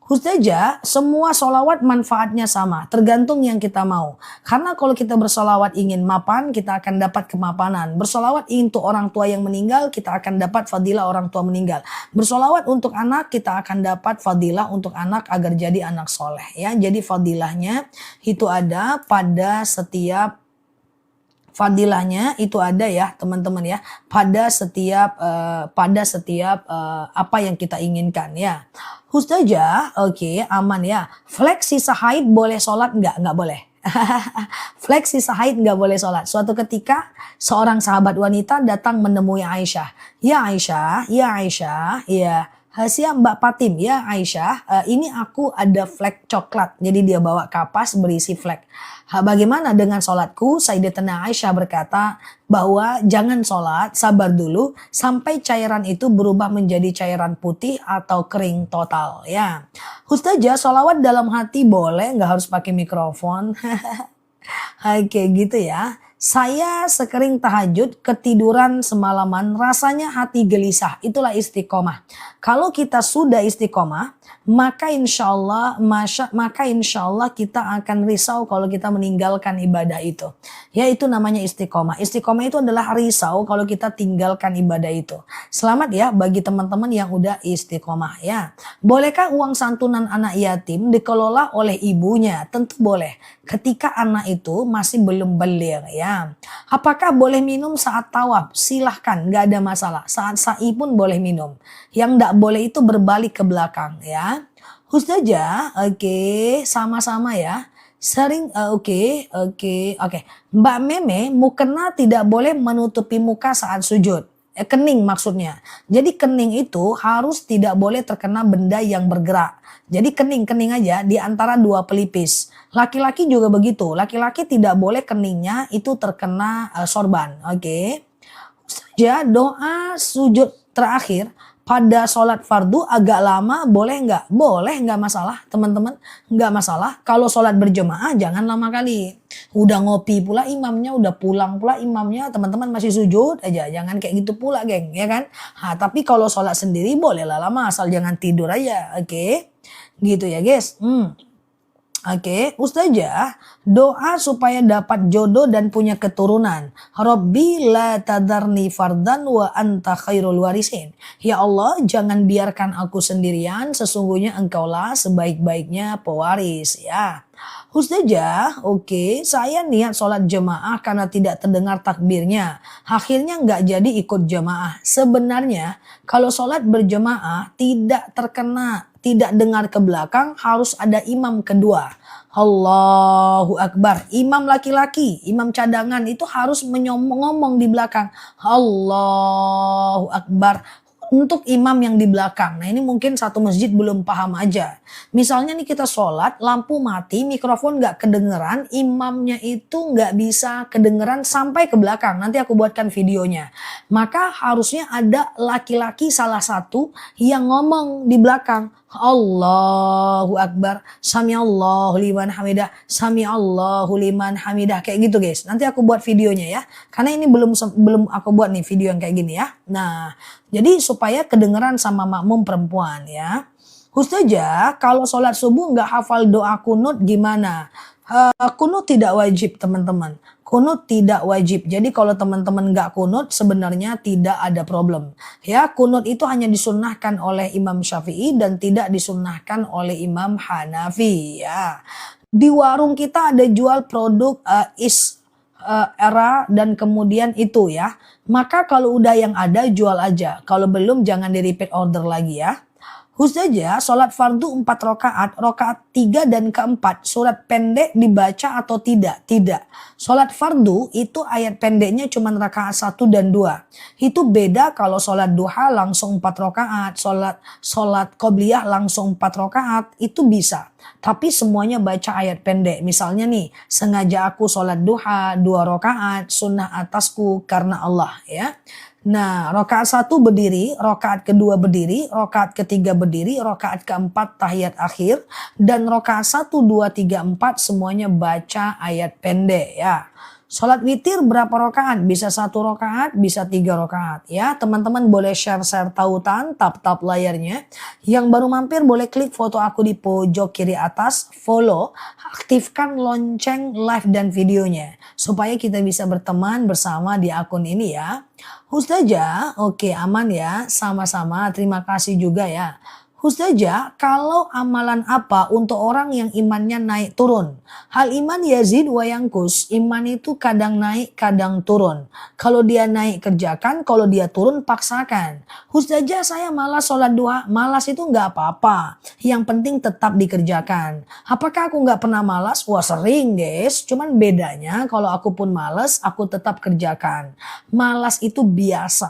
S1: Ustazah, semua solawat manfaatnya sama, tergantung yang kita mau. Karena kalau kita bersolawat ingin mapan, kita akan dapat kemapanan. Bersolawat untuk orang tua yang meninggal, kita akan dapat fadilah orang tua meninggal. Bersolawat untuk anak, kita akan dapat fadilah untuk anak agar jadi anak soleh. Ya, jadi fadilahnya itu ada pada setiap fadilahnya itu ada ya teman-teman ya pada setiap apa yang kita inginkan ya. Ustazah, oke aman ya. Flek sisa haid boleh sholat nggak? Nggak boleh. Flek sisa haid nggak boleh sholat. Suatu ketika seorang sahabat wanita datang menemui Aisyah. Ya Aisyah, ya. Hasia Mbak Patim, ya Aisyah, ini aku ada flek coklat. Jadi dia bawa kapas berisi flek. Bagaimana dengan sholatku? Sayyidatina Aisyah berkata bahwa jangan sholat, sabar dulu sampai cairan itu berubah menjadi cairan putih atau kering total. Ya, Ustazah, sholawat dalam hati boleh, nggak harus pakai mikrofon. Kayak gitu ya. Saya sekering tahajud, ketiduran semalaman, rasanya hati gelisah. Itulah istiqomah. Kalau kita sudah istiqomah, maka insya Allah kita akan risau kalau kita meninggalkan ibadah itu. Ya itu namanya istiqomah. Istiqomah itu adalah risau kalau kita tinggalkan ibadah itu. Selamat ya bagi teman-teman yang udah istiqomah ya. Bolehkah uang santunan anak yatim dikelola oleh ibunya? Tentu boleh. Ketika anak itu masih belum baligh ya. Apakah boleh minum saat tawaf? Silahkan, nggak ada masalah. Saat sa'i pun boleh minum. Yang nggak boleh itu berbalik ke belakang ya. Ustazah, oke, sama-sama ya. Sering, oke. Mbak Meme, mukena tidak boleh menutupi muka saat sujud. Kening maksudnya. Jadi kening itu harus tidak boleh terkena benda yang bergerak. Jadi kening aja di antara dua pelipis. Laki-laki juga begitu. Laki-laki tidak boleh keningnya itu terkena sorban. Oke. Ustazah, doa sujud terakhir pada sholat fardu agak lama boleh nggak? Boleh, nggak masalah teman-teman. Nggak masalah. Kalau sholat berjemaah jangan lama kali. Udah ngopi pula imamnya, udah pulang pula imamnya, teman-teman masih sujud aja. Jangan kayak gitu pula geng, ya kan? Tapi kalau sholat sendiri boleh lah lama asal jangan tidur aja. Oke. Gitu ya guys. Oke, Ustazah, doa supaya dapat jodoh dan punya keturunan. Rabbi la tadarni fardan wa anta khairul warisin. Ya Allah, jangan biarkan aku sendirian, sesungguhnya engkaulah sebaik-baiknya pewaris ya. Ustazah, oke, saya niat sholat jemaah karena tidak terdengar takbirnya. Akhirnya nggak jadi ikut jemaah. Sebenarnya kalau sholat berjemaah tidak dengar ke belakang, harus ada imam kedua. Allahu Akbar. Imam laki-laki, imam cadangan itu harus ngomong di belakang. Allahu Akbar. Untuk imam yang di belakang. Nah ini mungkin satu masjid belum paham aja. Misalnya nih kita sholat, lampu mati, mikrofon gak kedengeran, imamnya itu gak bisa kedengeran sampai ke belakang. Nanti aku buatkan videonya. Maka harusnya ada laki-laki salah satu yang ngomong di belakang. Allahu Akbar, Samiallahu liman hamidah, Samiallahu liman hamidah. Kayak gitu guys. Nanti aku buat videonya ya. Karena ini belum aku buat nih video yang kayak gini ya. Nah, jadi supaya kedengeran sama makmum perempuan ya. Ustazah, kalau sholat subuh nggak hafal doa kunut gimana? Kunut tidak wajib teman-teman. Kunut tidak wajib. Jadi kalau teman-teman nggak kunut sebenarnya tidak ada problem. Ya, kunut itu hanya disunnahkan oleh Imam Syafi'i dan tidak disunnahkan oleh Imam Hanafi ya. Di warung kita ada jual produk era dan kemudian itu ya. Maka kalau udah yang ada jual aja. Kalau belum jangan di repeat order lagi ya. Ustazah, sholat fardu 4 rakaat, rakaat 3 dan keempat, surat pendek dibaca atau tidak? Tidak. Sholat fardu itu ayat pendeknya cuma rakaat 1 dan 2. Itu beda kalau sholat duha langsung 4 rakaat, sholat qobliyah langsung 4 rakaat, itu bisa. Tapi semuanya baca ayat pendek. Misalnya nih, sengaja aku sholat duha 2 rakaat, sunnah atasku karena Allah ya. Nah, rakaat 1 berdiri, rakaat kedua berdiri, rakaat ketiga berdiri, rakaat keempat tahiyat akhir, dan rakaat 1, 2, 3, 4 semuanya baca ayat pendek ya. Sholat witir berapa rakaat? Bisa 1 rakaat, bisa 3 rakaat ya. Teman-teman boleh share-share tautan, tap-tap layarnya. Yang baru mampir boleh klik foto aku di pojok kiri atas, follow, aktifkan lonceng live dan videonya. Supaya kita bisa berteman bersama di akun ini ya. Ustazah, oke aman ya, sama-sama terima kasih juga ya. Ustazah, kalau amalan apa untuk orang yang imannya naik turun? Hal iman yazid wa yangkus, iman itu kadang naik kadang turun. Kalau dia naik kerjakan, kalau dia turun paksakan. Ustazah saya malas sholat duha, malas itu nggak apa-apa. Yang penting tetap dikerjakan. Apakah aku nggak pernah malas? Wah sering guys, cuman bedanya kalau aku pun malas, aku tetap kerjakan. Malas itu biasa.